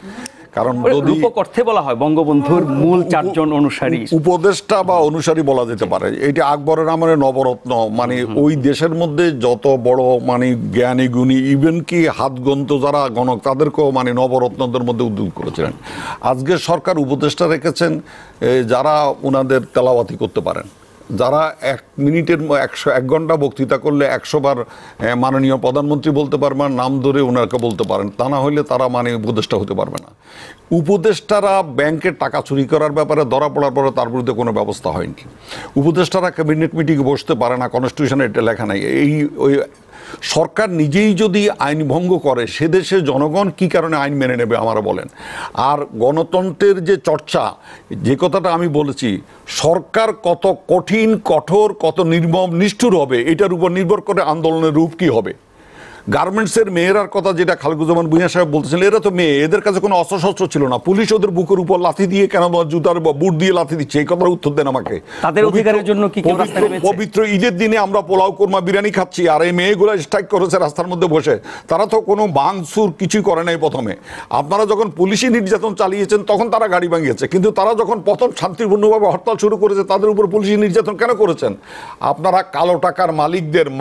কারণ যদি অর্থে বলা হয় বঙ্গবন্ধুর মূল 4 জন অনুসারী, উপদেষ্টা বা অনুসারী বলা যেতে পারে। এটা আকবরের আমলে নবরত্ন, মানে ওই দেশের মধ্যে যত বড় মানে জ্ঞানী গুণী, ইভেন কি হাতগন্ত যারা গণক, তাদেরকেও মানে নবরত্নদের মধ্যে উদ্যোগ করেছিলেন। আজকে সরকার উপদেষ্টা রেখেছেন যারা ওনাদের তেলাওয়াতি করতে পারেন, যারা 1 মিনিটের 1 ঘন্টা বক্তৃতা করলে 100 বার মাননীয় প্রধানমন্ত্রী বলতে পারবেন, নাম ধরে ওনাকে বলতে পারেন, তা না হলে তারা মানে উপদেষ্টা হতে পারবে না। উপদেষ্টারা ব্যাংকের টাকা চুরি করার ব্যাপারে ধরা পড়ার পরে তার বিরুদ্ধে কোনো ব্যবস্থা হয়নি। উপদেষ্টারা ক্যাবিনেট মিটিংয়ে বসতে পারে না, কনস্টিটিউশনে এটা লেখা নাই। ওই সরকার নিজেই যদি আইন ভঙ্গ করে, সে দেশে জনগণ কি কারণে আইন মেনে নেবে আমারা বলেন? আর গণতন্ত্রের যে চর্চা, যে কথাটা আমি বলেছি, সরকার কত কঠিন, কঠোর, কত নির্মম, নিষ্ঠুর হবে, এটার উপর নির্ভর করে আন্দোলনের রূপ কি হবে। গার্মেন্টসের মেয়েরার কথা যেটা খালেকুজ্জামান ভূঁইয়া সাহেব বলতেছিলেন, এরা তো মেয়ে, এদের কাছে কোনো অস্ত্রশস্ত্র ছিল না, পুলিশ ওদের বুকের উপর লাথি দিয়ে কেন জুতার বুট দিয়ে লাথি দিচ্ছে, এই কথার উত্তর দেন আমাকে। তাদের অধিকারের জন্য কি কেউ রাস্তায় নেমেছে? পবিত্র ঈদের দিনে আমরা পোলাও কোরমা বিরিয়ানি খাচ্ছি, আর এই মেয়েগুলো স্ট্রাইক করেছে রাস্তার মধ্যে বসে। তারা তো কোনো ভাঙচুর কিছুই করে নাই প্রথমে। আপনারা যখন পুলিশি নির্যাতন চালিয়েছেন তখন তারা গাড়ি ভাঙিয়েছে, কিন্তু তারা যখন প্রথম শান্তিপূর্ণভাবে হরতাল শুরু করেছে তাদের উপর পুলিশি নির্যাতন কেন করেছেন? আপনারা কালো টাকার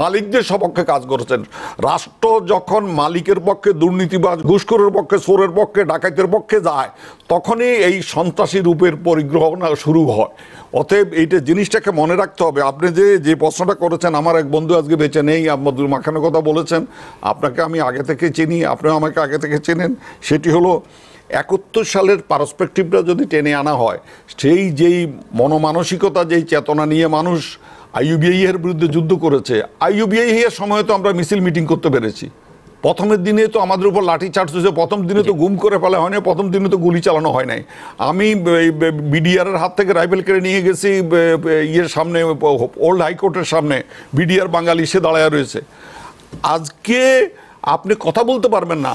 মালিকদের সপক্ষে কাজ করেছেন। রাষ্ট্র যখন মালিকের পক্ষে, দুর্নীতিবাজ ঘুষখোরের পক্ষে, চোরের পক্ষে, ডাকাতের পক্ষে যায়, তখনই এই সন্ত্রাসী রূপের পরিগ্রহণা শুরু হয়। অতএব এইটা জিনিসটাকে মনে রাখতে হবে। আপনি যে প্রশ্নটা করেছেন, আমার এক বন্ধু আজকে বেঁচে নেই, আব্দুল মাখানের কথা বলেছেন, আপনাকে আমি আগে থেকে চিনি, আপনিও আমাকে আগে থেকে চেনেন। সেটি হলো 71 সালের পার্সপেক্টিভটা যদি টেনে আনা হয়, সেই যেই মনমানসিকতা, যেই চেতনা নিয়ে মানুষ আইইউবিআই এর বিরুদ্ধে যুদ্ধ করেছে, আইইউবিআই এর সময় তো আমরা মিছিল মিটিং করতে পেরেছি। প্রথমের দিনে তো আমাদের উপর লাঠি চার্জ হয়েছে, প্রথম দিনে তো গুম করে ফেলা হয় নাই, প্রথম দিনে তো গুলি চালানো হয় নাই। আমি বিডিআর এর হাত থেকে রাইফেল কেড়ে নিয়ে গেছি ইয়ের সামনে, ওল্ড হাইকোর্টের সামনে, বিডিআর বাঙালি সে দাঁড়ায় রয়েছে। আজকে আপনি কথা বলতে পারবেন না,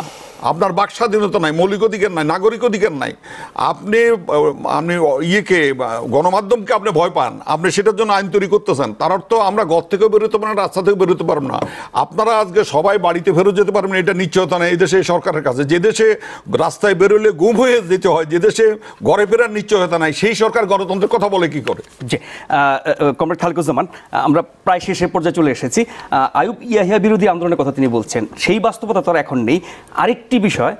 আপনার বাক স্বাধীনতা নাই, মৌলিক অধিকার নাই, নাগরিক অধিকার নাই। আপনি ইয়েকে, গণমাধ্যমকে আপনি ভয় পান, আপনি সেটার জন্য আইন তৈরি করতেছেন। তার অর্থ আমরা ঘর থেকেও বেরোতে পারবো না, রাস্তা থেকেও বেরোতে পারবো না। আপনারা আজকে সবাই বাড়িতে ফেরত যেতে পারবেন, এটা নিশ্চয়তা নেই এই দেশে সরকারের কাছে। যে দেশে রাস্তায় বেরোলে গুম হয়ে যেতে হয়, যে দেশে ঘরে ফেরার নিশ্চয়তা নাই, সেই সরকার গণতন্ত্রের কথা বলে কি করে? জি, কমরেড খালেকুজ্জামান, আমরা প্রায় শেষের পর্যায়ে চলে এসেছি। আইয়ুব ইয়াহিয়া বিরোধী আন্দোলনের কথা তিনি বলছেন, সেই বাস্তবতা তো আর এখন নেই। আরেকটি বিষয়,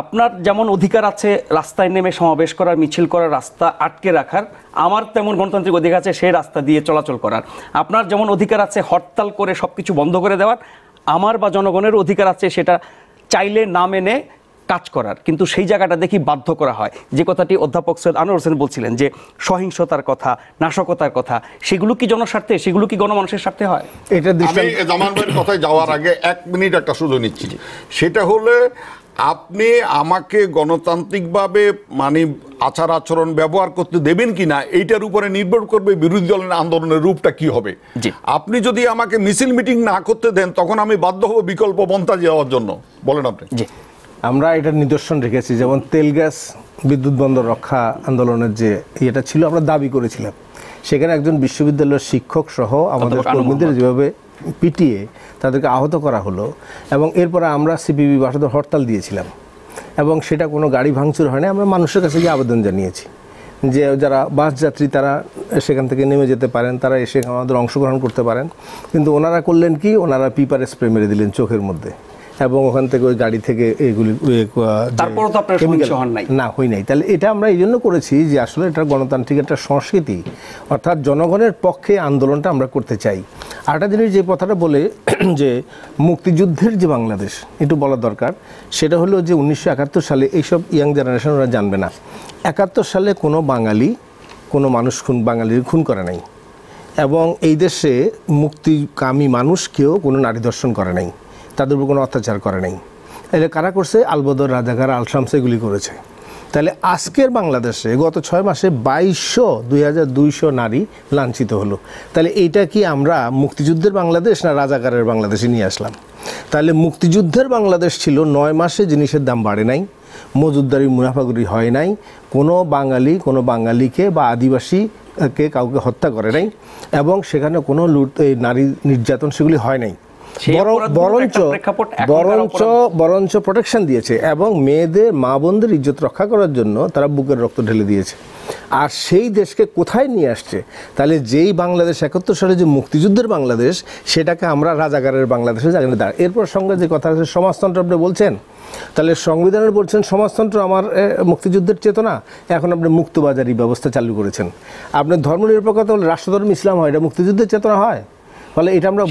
আপনার যেমন অধিকার আছে রাস্তায় নেমে সমাবেশ করার, মিছিল করার, রাস্তা আটকে রাখার, আমার তেমন গণতান্ত্রিক অধিকার আছে সেই রাস্তা দিয়ে চলাচল করার। আপনার যেমন অধিকার আছে হরতাল করে সব কিছু বন্ধ করে দেওয়ার, আমার বা জনগণের অধিকার আছে সেটা চাইলে না মেনে কাজ করার। কিন্তু সেই জায়গাটা দেখি বাধ্য করা হয়। যে কথাটি অধ্যাপক সৈয়দ আনোয়ার হোসেন বলছিলেন, যে সহিংসতার কথা, নাশকতার কথা, সেগুলো কি জনস্বার্থে, সেগুলো কি গণমানুষের স্বার্থে হয়? এটা আমি জামান ভাইয়ের কথায় যাওয়ার আগে 1 মিনিট একটা সুযোগ নিচ্ছি। সেটা হলে আপনি আমাকে গণতান্ত্রিকভাবে মানে আচার আচরণ ব্যবহার করতে দেবেন কিনা, এইটার উপরে নির্ভর করবে বিরোধী দলের আন্দোলনের রূপটা কি হবে। আপনি যদি আমাকে মিছিল মিটিং না করতে দেন, তখন আমি বাধ্য হব বিকল্প পন্থা যাওয়ার জন্য। বলেন আপনি। আমরা এটা নিদর্শন রেখেছি, যেমন তেল গ্যাস বিদ্যুৎ বন্দর রক্ষা আন্দোলনের যে ইয়েটা ছিল, আমরা দাবি করেছিলাম। সেখানে একজন বিশ্ববিদ্যালয়ের শিক্ষক সহ আমাদের কর্মীদের যেভাবে পিটিয়ে তাদেরকে আহত করা হলো, এবং এরপরে আমরা সিপিবি বাসদ হরতাল দিয়েছিলাম, এবং সেটা কোনো গাড়ি ভাঙচুর হয় না। আমরা মানুষের কাছে গিয়ে আবেদন জানিয়েছি যে যারা বাস যাত্রী তারা সেখান থেকে নেমে যেতে পারেন, তারা এসে আমাদের অংশগ্রহণ করতে পারেন। কিন্তু ওনারা করলেন কি, ওনারা পিপার স্প্রে মেরে দিলেন চোখের মধ্যে, এবং ওখান থেকে ওই গাড়ি থেকে এগুলি না হই নাই। তাহলে এটা আমরা এই জন্য করেছি যে আসলে এটা গণতান্ত্রিক একটা সংস্কৃতি, অর্থাৎ জনগণের পক্ষে আন্দোলনটা আমরা করতে চাই। আরেকটা জিনিস যে কথাটা বলে যে মুক্তিযুদ্ধের যে বাংলাদেশ, একটু বলা দরকার, সেটা হলো যে 1971 সালে এইসব ইয়াং জেনারেশন ওরা জানবে না, 71 সালে কোনো বাঙালি কোনো মানুষ বাঙালির খুন করে নাই, এবং এই দেশে মুক্তিকামী মানুষকেও কোনো নারী ধর্ষণ করে নাই, তাদের উপর কোনো অত্যাচার করে নাই। এলে কারা করছে? আলবদর, রাজাকার, আলশামস এগুলি করেছে। তাহলে আজকের বাংলাদেশে গত 6 মাসে 2200 নারী লাঞ্ছিত হলো। তাহলে এইটা কি আমরা মুক্তিযুদ্ধের বাংলাদেশ না রাজাকারের বাংলাদেশে নিয়ে আসলাম? তাহলে মুক্তিযুদ্ধের বাংলাদেশ ছিল 9 মাসে জিনিসের দাম বাড়ে নাই, মজুদদারি মুনাফাগুরি হয় নাই, কোনো বাঙালি কোনো বাঙালিকে বা আদিবাসীকে কাউকে হত্যা করে নাই, এবং সেখানে কোনো নারী নির্যাতন সেগুলি হয় নাই। বরঞ্চ প্রোটেকশন দিয়েছে, এবং মেয়েদের, মা বোনদের ইজ্জত রক্ষা করার জন্য তারা বুকের রক্ত ঢেলে দিয়েছে। আর সেই দেশকে কোথায় নিয়ে আসছে? তাহলে যেই বাংলাদেশ 71 সালে যে মুক্তিযুদ্ধের বাংলাদেশ, সেটাকে আমরা রাজাকারের বাংলাদেশে জায়গায় দাঁড়ায়। এরপর সঙ্গে যে কথা আছে সমাজতন্ত্র আপনি বলছেন, তাহলে সংবিধানের বলছেন সমাজতন্ত্র আমার মুক্তিযুদ্ধের চেতনা, এখন আপনি মুক্তবাজারি ব্যবস্থা চালু করেছেন। আপনার ধর্মনিরপেক্ষতা হলে রাষ্ট্রধর্ম ইসলাম হয়, এটা মুক্তিযুদ্ধের চেতনা হয়? ফলে এটা আমরা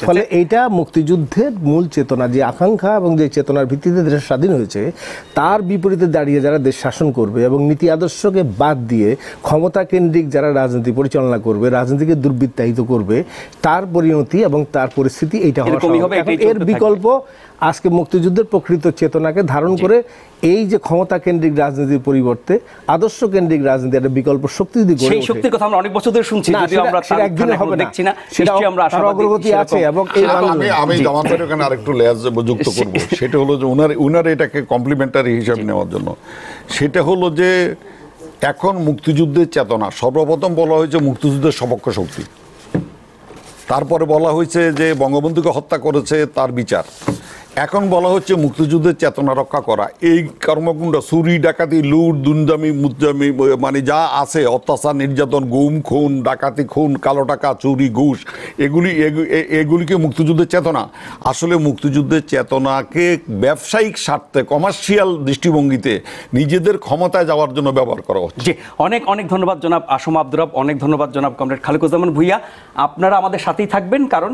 ফলে এইটা মুক্তিযুদ্ধের মূল চেতনা, যে আকাঙ্ক্ষা এবং যে চেতনার ভিত্তিতে দেশ স্বাধীন হয়েছে, তার বিপরীতে দাঁড়িয়ে যারা দেশ শাসন করবে এবং নীতি আদর্শকে বাদ দিয়ে ক্ষমতা কেন্দ্রিক যারা রাজনীতি পরিচালনা করবে, রাজনীতিকে দুর্বৃত্তায়িত করবে, তার পরিণতি এবং তার পরিস্থিতি এইটা হবে। এর বিকল্প আজকে মুক্তিযুদ্ধের প্রকৃত চেতনাকে ধারণ করে এই যে ক্ষমতা কেন্দ্রিক রাজনীতির পরিবর্তে আদর্শ কেন্দ্রিক রাজনীতি একটা বিকল্প শক্তি যদি গড়ে ওঠে, সেই শক্তির কথা আমরা অনেক বছর ধরে শুনছি, যদিও আমরা তার একদিনে হবে দেখছি না, সেটা আমরা অগ্রগতি আছে। এবং আমি জামান ভাইয়ের এখানে আরেকটু লেয়ার যুক্ত করব, সেটা হলো যে উনার এটাকে কমপ্লিমেন্টারি হিসাবে নেওয়ার জন্য, সেটা হলো যে এখন মুক্তিযুদ্ধের চেতনা সর্বপ্রথম বলা হয়েছে মুক্তিযুদ্ধের সপক্ষ শক্তি, তারপরে বলা হয়েছে যে বঙ্গবন্ধুকে হত্যা করেছে তার বিচার, এখন বলা হচ্ছে মুক্তিযুদ্ধের চেতনা রক্ষা করা। এই কর্মকাণ্ড, চুরি ডাকাতি, লুট, দুর্নীতি, মুজামি, মানে যা আছে অত্যাচার, নির্যাতন, গুম খুন, ডাকাতি, খুন, কালো টাকা, চুরি, ঘুষ, এগুলিকে মুক্তিযুদ্ধের চেতনা। আসলে মুক্তিযুদ্ধের চেতনাকে ব্যবসায়িক স্বার্থে, কমার্শিয়াল দৃষ্টিভঙ্গিতে নিজেদের ক্ষমতায় যাওয়ার জন্য ব্যবহার করা হচ্ছে। জি, অনেক অনেক ধন্যবাদ জনাব আসম আব্দুর রব, অনেক ধন্যবাদ জনাব কমরেড খালেকুজ্জামান ভূঁইয়া। আপনারা আমাদের সাথেই থাকবেন, কারণ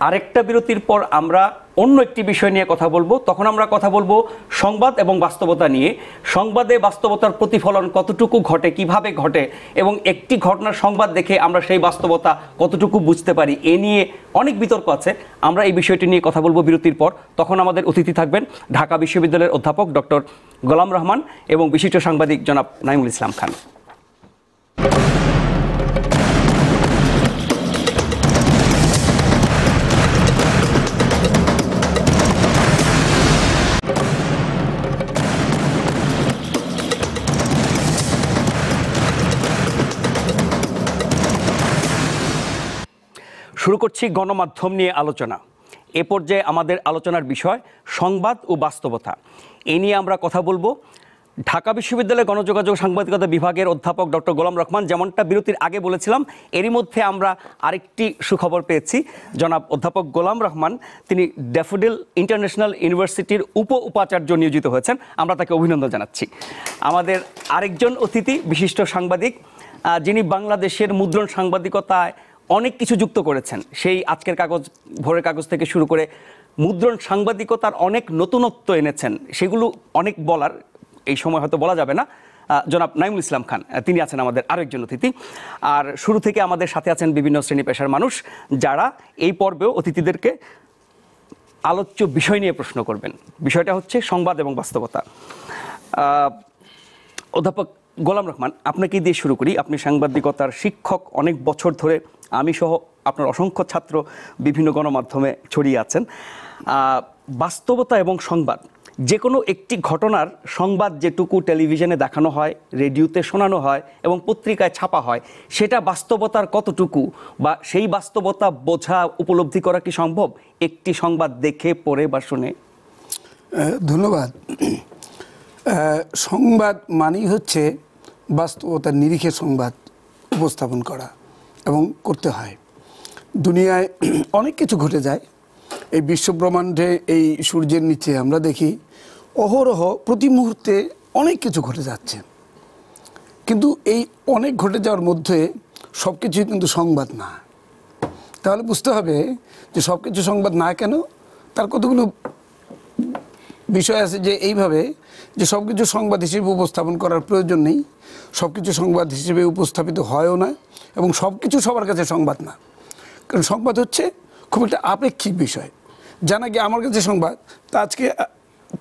আরেকটা বিরতির পর আমরা অন্য একটি বিষয় নিয়ে কথা বলবো। তখন আমরা কথা বলবো সংবাদ এবং বাস্তবতা নিয়ে। সংবাদে বাস্তবতার প্রতিফলন কতটুকু ঘটে, কিভাবে ঘটে, এবং একটি ঘটনার সংবাদ দেখে আমরা সেই বাস্তবতা কতটুকু বুঝতে পারি, এ নিয়ে অনেক বিতর্ক আছে। আমরা এই বিষয়টি নিয়ে কথা বলবো বিরতির পর। তখন আমাদের অতিথি থাকবেন ঢাকা বিশ্ববিদ্যালয়ের অধ্যাপক ডক্টর গোলাম রহমান এবং বিশিষ্ট সাংবাদিক জনাব নাইমুল ইসলাম খান। শুরু করছি গণমাধ্যম নিয়ে আলোচনা। এ পর্যায়ে আমাদের আলোচনার বিষয় সংবাদ ও বাস্তবতা। এ নিয়ে আমরা কথা বলবো ঢাকা বিশ্ববিদ্যালয়ের গণযোগাযোগ সাংবাদিকতা বিভাগের অধ্যাপক ডক্টর গোলাম রহমান। যেমনটা বিরতির আগে বলেছিলাম, এরই মধ্যে আমরা আরেকটি সুখবর পেয়েছি। জনাব অধ্যাপক গোলাম রহমান তিনি ড্যাফোডিল ইন্টারন্যাশনাল ইউনিভার্সিটির উপাচার্য নিয়োজিত হয়েছেন। আমরা তাকে অভিনন্দন জানাচ্ছি। আমাদের আরেকজন অতিথি বিশিষ্ট সাংবাদিক, যিনি বাংলাদেশের মুদ্রণ সাংবাদিকতায় অনেক কিছু যুক্ত করেছেন। সেই আজকের কাগজ, ভোরের কাগজ থেকে শুরু করে মুদ্রণ সাংবাদিকতার অনেক নতুনত্ব এনেছেন, সেগুলো অনেক বলার, এই সময় হয়তো বলা যাবে না। জনাব নাইমুল ইসলাম খান তিনি আছেন আমাদের আরেকজন অতিথি। আর শুরু থেকে আমাদের সাথে আছেন বিভিন্ন শ্রেণী পেশার মানুষ, যারা এই পর্বেও অতিথিদেরকে আলোচ্য বিষয় নিয়ে প্রশ্ন করবেন। বিষয়টা হচ্ছে সংবাদ এবং বাস্তবতা। অধ্যাপক গোলাম রহমান, আপনাকে দিয়ে শুরু করি। আপনি সাংবাদিকতার শিক্ষক, অনেক বছর ধরে আমি সহ আপনার অসংখ্য ছাত্র বিভিন্ন গণমাধ্যমে ছড়িয়ে আছেন। বাস্তবতা এবং সংবাদ, যে কোনো একটি ঘটনার সংবাদ যেটুকু টেলিভিশনে দেখানো হয়, রেডিওতে শোনানো হয় এবং পত্রিকায় ছাপা হয়, সেটা বাস্তবতার কতটুকু বা সেই বাস্তবতা বোঝা, উপলব্ধি করা কি সম্ভব একটি সংবাদ দেখে, পড়ে বা শুনে? ধন্যবাদ। সংবাদ মানেই হচ্ছে বাস্তবতার নিরিখে সংবাদ উপস্থাপন করা, এবং করতে হয়। দুনিয়ায় অনেক কিছু ঘটে যায়। এই বিশ্বব্রহ্মাণ্ডে, এই সূর্যের নিচে আমরা দেখি অহরহ প্রতি মুহূর্তে অনেক কিছু ঘটে যাচ্ছে। কিন্তু এই অনেক ঘটে যাওয়ার মধ্যে সব কিছুই কিন্তু সংবাদ না। তাহলে বুঝতে হবে যে সব কিছু সংবাদ না কেন, তার কতগুলো বিষয় আছে। যে এইভাবে যে সব কিছু সংবাদ হিসেবে উপস্থাপন করার প্রয়োজন নেই, সব কিছু সংবাদ হিসেবে উপস্থাপিত হয়ও না, এবং সব কিছু সবার কাছে সংবাদ না। কারণ সংবাদ হচ্ছে খুব একটা আপেক্ষিক বিষয়। যা নাকি আমার কাছে সংবাদ, তা আজকে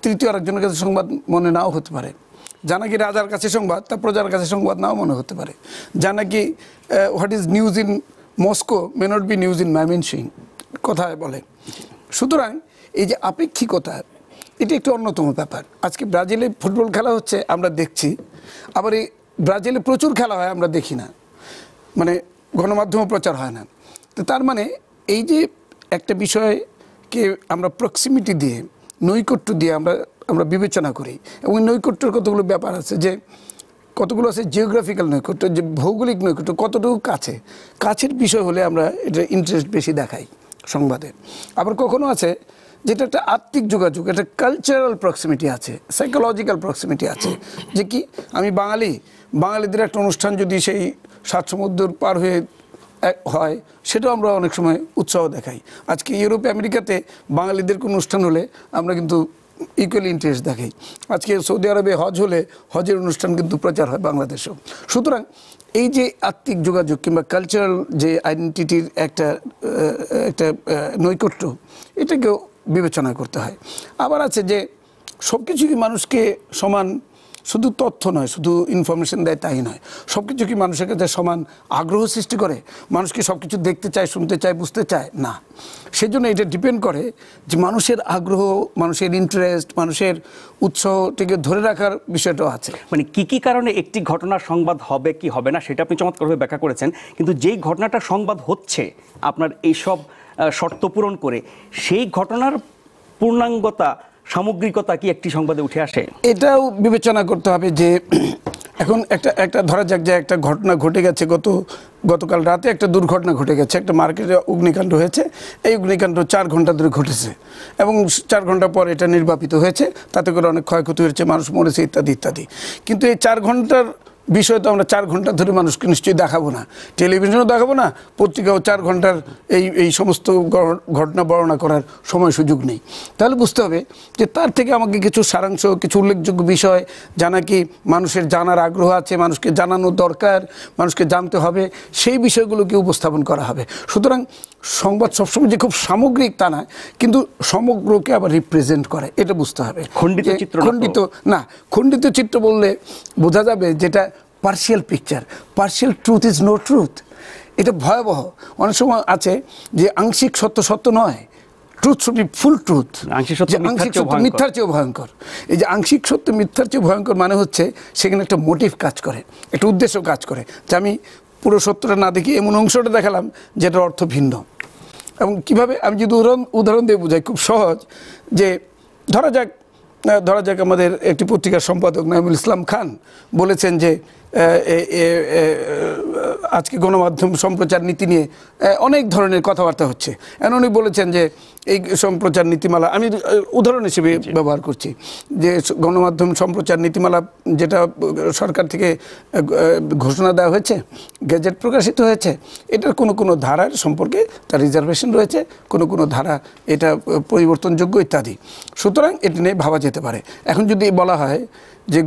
তৃতীয় আরেকজনের কাছে সংবাদ মনে নাও হতে পারে। যা নাকি রাজার কাছে সংবাদ, তা প্রজার কাছে সংবাদ নাও মনে হতে পারে। যা নাকি what is news in Moscow may not be news in Mymensingh, কথায় বলে। সুতরাং এই যে আপেক্ষিকতা, এটি একটি অন্যতম ব্যাপার। আজকে ব্রাজিলে ফুটবল খেলা হচ্ছে, আমরা দেখছি। আবার এই ব্রাজিলে প্রচুর খেলা হয়, আমরা দেখি না, মানে গণমাধ্যমে প্রচার হয় না। তো তার মানে এই যে একটা বিষয়কে আমরা প্রক্সিমিটি দিয়ে, নৈকট্য দিয়ে আমরা বিবেচনা করি, এবং নৈকট্যের কতগুলো ব্যাপার আছে। যে কতগুলো আছে জিওগ্রাফিক্যাল নৈকট্য, যে ভৌগোলিক নৈকট্য, কতটুকু কাছের বিষয় হলে আমরা এটা ইন্টারেস্ট বেশি দেখাই সংবাদে। আবার কখনো আছে যেটা একটা আত্মিক যোগাযোগ, একটা কালচারাল প্রক্সিমিটি আছে, সাইকোলজিক্যাল প্রক্সিমিটি আছে। যে কি আমি বাঙালিদের একটা অনুষ্ঠান যদি সেই 7 সমুদ্র পার হয়ে হয়, সেটাও আমরা অনেক সময় উৎসাহ দেখাই। আজকে ইউরোপে, আমেরিকাতে বাঙালিদের কোনো অনুষ্ঠান হলে আমরা কিন্তু ইকুয়ালি ইন্টারেস্ট দেখাই। আজকে সৌদি আরবে হজ হলে হজের অনুষ্ঠান কিন্তু প্রচার হয় বাংলাদেশেও। সুতরাং এই যে আত্মিক যোগাযোগ কিংবা কালচারাল যে আইডেন্টিটির একটা নৈকট্য, এটাকেও বিবেচনা করতে হয়। আবার আছে যে সব কিছু কি মানুষকে সমান, শুধু তথ্য নয়, শুধু ইনফরমেশন দেয় তাই নয়, সব কিছু কি মানুষের কাছে সমান আগ্রহ সৃষ্টি করে? মানুষকে সব কিছু দেখতে চায়, শুনতে চায়, বুঝতে চায় না। সেজন্য এটা ডিপেন্ড করে যে মানুষের আগ্রহ, মানুষের ইন্টারেস্ট, মানুষের উৎসাহটিকে ধরে রাখার বিষয়টাও আছে। মানে কি কারণে একটি ঘটনার সংবাদ হবে কি হবে না, সেটা আপনি চমৎকারভাবে ব্যাখ্যা করেছেন। কিন্তু যেই ঘটনাটা সংবাদ হচ্ছে আপনার এইসব শর্ত পূরণ করে, সেই ঘটনার পূর্ণাঙ্গতা, সামগ্রিকতা কি একটি সংবাদে উঠে আসে? এটাও বিবেচনা করতে হবে। যে এখন একটা ধরা যাক যে একটা ঘটনা ঘটে গেছে, গতকাল রাতে একটা দুর্ঘটনা ঘটে গেছে, একটা মার্কেটে অগ্নিকাণ্ড হয়েছে। এই অগ্নিকাণ্ড 4 ঘন্টা ধরে ঘটেছে, এবং 4 ঘন্টা পর এটা নির্বাপিত হয়েছে। তাতে করে অনেক ক্ষয়ক্ষতি হয়েছে, মানুষ মরেছে, ইত্যাদি ইত্যাদি। কিন্তু এই 4 ঘন্টার বিষয় তো আমরা 4 ঘন্টা ধরে মানুষকে নিশ্চয়ই দেখাবো না, টেলিভিশনও দেখাবো না, পত্রিকাও 4 ঘন্টার এই সমস্ত ঘটনা বর্ণনা করার সময় সুযোগ নেই। তাহলে বুঝতে হবে যে তার থেকে আমাকে কিছু সারাংশ, কিছু উল্লেখযোগ্য বিষয় যা নাকি মানুষের জানার আগ্রহ আছে, মানুষকে জানানো দরকার, মানুষকে জানতে হবে, সেই বিষয়গুলোকে উপস্থাপন করা হবে। সুতরাং সংবাদ সবসময় যে খুব সামগ্রিক তা না, কিন্তু সমগ্রকে আবার রিপ্রেজেন্ট করে, এটা বুঝতে হবে। খণ্ডিত চিত্র না, খণ্ডিত চিত্র বললে বোঝা যাবে যেটা partial picture, partial truth is no truth. এটা ভয়াবহ। অনেক সময় আছে যে আংশিক সত্য সত্য নয়, truth should be full truth. আংশিক সত্য মিথ্যার চেয়েও ভয়ঙ্কর। এই যে আংশিক সত্য মিথ্যার চেয়ে ভয়ঙ্কর মানে হচ্ছে সেখানে একটা মোটিভ কাজ করে, একটা উদ্দেশ্য কাজ করে, যে আমি পুরো সত্যটা না দেখি এমন অংশটা দেখালাম যেটার অর্থ ভিন্ন। এবং কিভাবে আমি যদি উদাহরণ দিয়ে বোঝাই, খুব সহজ, যে ধরা যাক আমাদের একটি পত্রিকার সম্পাদক নাইমুল ইসলাম খান বলেছেন যে আজকে গণমাধ্যম সম্প্রচার নীতি নিয়ে অনেক ধরনের কথাবার্তা হচ্ছে। উনি বলেছেন যে এই সম্প্রচার নীতিমালা, আমি উদাহরণ হিসেবে ব্যবহার করছি, যে গণমাধ্যম সম্প্রচার নীতিমালা যেটা সরকার থেকে ঘোষণা দেওয়া হয়েছে, গেজেট প্রকাশিত হয়েছে, এটার কোনো ধারার সম্পর্কে তার রিজার্ভেশন রয়েছে, কোনো ধারা এটা পরিবর্তনযোগ্য ইত্যাদি। সুতরাং এটা নিয়ে ভাবা যেতে পারে। এখন যদি বলা হয় যে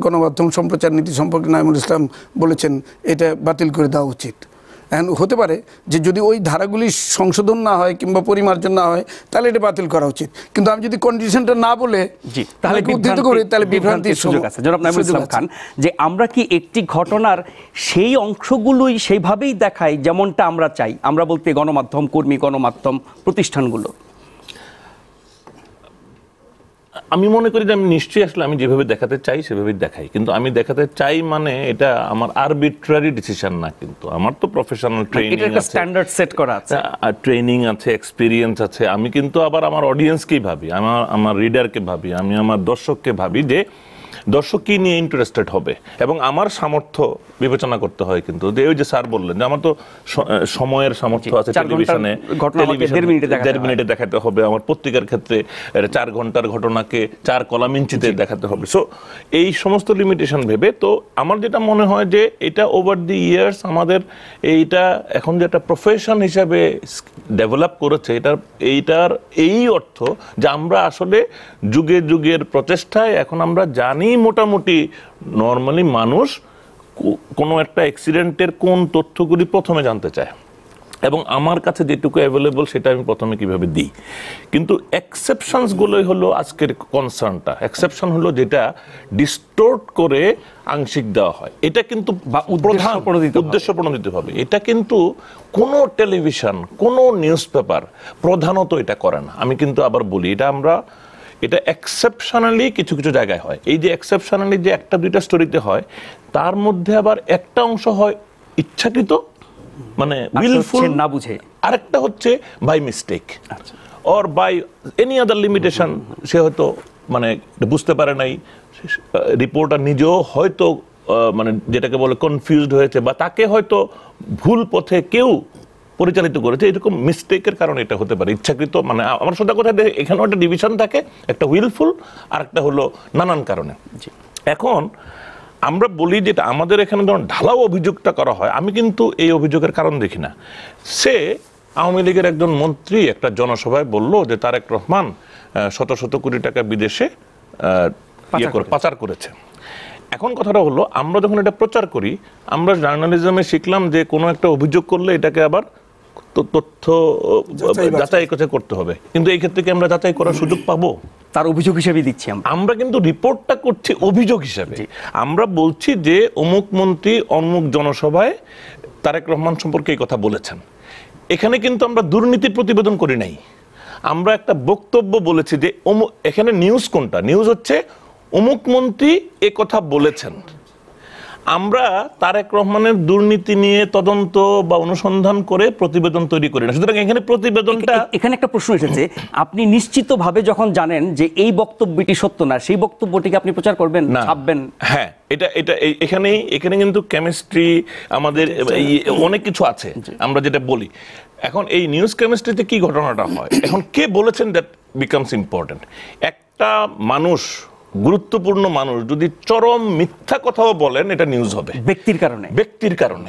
গণমাধ্যম সম্প্রচার নীতি সম্পর্কে নাইমুল ইসলাম বলেছেন এটা বাতিল করে দেওয়া উচিত, এখন হতে পারে যে যদি ওই ধারাগুলি সংশোধন না হয় কিংবা পরিমার্জন না হয় তাহলে এটা বাতিল করা উচিত। কিন্তু আমি যদি কন্ডিশনটা না বলে তাহলে উদ্ধৃত করি তাহলে বিভ্রান্তির সুযোগ আছে। জনাব নাইমুল ইসলাম খান, যে আমরা কি একটি ঘটনার সেই অংশগুলোই সেইভাবেই দেখাই যেমনটা আমরা চাই, আমরা বলতে গণমাধ্যম কর্মী, গণমাধ্যম প্রতিষ্ঠানগুলো? আমি মনে করি যে আমি নিশ্চয়ই আসলে আমি যেভাবে দেখাতে চাই সেভাবেই দেখাই, কিন্তু আমি দেখাতে চাই মানে এটা আমার আরবিট্রারি ডিসিশন না, কিন্তু আমার তো প্রফেশনাল ট্রেনিং আছে, স্ট্যান্ডার্ড সেট করা আছে, ট্রেনিং আছে, এক্সপিরিয়েন্স আছে। আমি কিন্তু আবার আমার অডিয়েন্সকেই ভাবি, আমার রিডারকে ভাবি, আমি আমার দর্শককে ভাবি যে দর্শক কি নিয়ে ইন্টারেস্টেড হবে, এবং আমার সামর্থ্য বিবেচনা করতে হয়। কিন্তু ওই যে স্যার বললেন যে আমার তো সময়ের সামর্থ্য আছে, টেলিভিশনে 1.5 মিনিটে দেখাতে হবে, আমার পত্রিকার ক্ষেত্রে 4 ঘন্টার ঘটনাকে 4 কলাম ইঞ্চিতে দেখাতে হবে। সো এই সমস্ত লিমিটেশন ভেবে তো আমার যেটা মনে হয় যে এটা ওভার দি ইয়ার্স আমাদের এইটা এখন যে একটা প্রফেশন হিসাবে ডেভেলপ করেছে, এইটার এই অর্থ যে আমরা আসলে যুগের প্রচেষ্টায় এখন আমরা জানি মোটামুটি নর্মালি মানুষ কোনো একটা অ্যাক্সিডেন্টের কোন তথ্যগুলি প্রথমে জানতে চায়, এবং আমার কাছে যেটুকু অ্যাভেলেবল সেটা আমি প্রথমে কিভাবে দিই। কিন্তু এক্সেপশনসগুলোই হলো আজকের কনসার্নটা। এক্সেপশন হলো যেটা ডিস্টোর্ট করে আংশিক দেওয়া হয়, এটা কিন্তু উদ্দেশ্য প্রণোদিতভাবে। এটা কিন্তু কোনো টেলিভিশন, কোনো নিউজ পেপার প্রধানত এটা করে না। আমি কিন্তু আবার বলি এটা এক্সেপশনালি কিছু জায়গায় হয়। এই যে এক্সেপশনালি যে 1-2টা স্টোরিতে হয়, তার মধ্যে আবার একটা অংশ হয় ইচ্ছাকৃত, মানে উইলফুল না বুঝে, আরেকটা হচ্ছে by mistake or by any other limitation. সে হয়তো মানে বুঝতে পারে নাই, রিপোর্টার নিজেও হয়তো মানে যেটাকে বলে কনফিউজড হয়েছে, বা তাকে হয়তো ভুল পথে কেউ পরিচালিত করেছে, এরকম মিস্টেকের কারণে এটা হতে পারে, ইচ্ছাকৃত। মানে আমার সোজা কথা, এখানেও একটা ডিভিশন থাকে, একটা উইলফুল আর একটা হলো নানান কারণে। এখন আমরা বলি যেটা আমাদের এখানে যখন ঢালাও অভিযোগটা করা হয়, আমি কিন্তু এই অভিযোগের কারণ দেখি না। সে আওয়ামী লীগের একজন মন্ত্রী একটা জনসভায় বলল যে তারেক রহমান শত কোটি টাকা বিদেশে পাচার করেছে। এখন কথাটা হলো, আমরা যখন এটা প্রচার করি, আমরা জার্নালিজমে শিখলাম যে কোনো একটা অভিযোগ করলে এটাকে আবার তথ্য যাচাই করতে হবে, কিন্তু এই ক্ষেত্রে কি আমরা যাচাই করার সুযোগ পাবো? তার অভিযোগ হিসেবে দিচ্ছি আমরা, কিন্তু রিপোর্টটা করছি অভিযোগ হিসেবে। আমরা বলছি যে অমুক মন্ত্রী অমুক জনসভায় তারেক রহমান সম্পর্কে এই কথা বলেছেন। এখানে কিন্তু আমরা দুর্নীতির প্রতিবেদন করি নাই, আমরা একটা বক্তব্য বলেছি যে এখানে নিউজ কোনটা? নিউজ হচ্ছে অমুক মন্ত্রী এ কথা বলেছেন। আমরা তারেক রহমানের দুর্নীতি নিয়ে তদন্ত বা অনুসন্ধান করে প্রতিবেদন তৈরি করি না। সুতরাং এখানে প্রতিবেদনটা, এখানে একটা প্রশ্ন এসেছে, আপনি নিশ্চিতভাবে যখন জানেন যে এই বক্তব্যটি সত্য না, সেই বক্তব্যটিকে আপনি প্রচার করবেন না, ছাপবেন? হ্যাঁ, এটা এখানে কিন্তু কেমিস্ট্রি, আমাদের অনেক কিছু আছে আমরা যেটা বলি। এখন এই নিউজ কেমিস্ট্রিতে কি ঘটনাটা হয়, এখন কে বলেছেন দ্যাট বিকামস ইম্পর্টেন্ট। একটা মানুষ গুরুত্বপূর্ণ মানুষ যদি চরম মিথ্যা কথাও বলেন, এটা নিউজ হবে ব্যক্তির কারণে,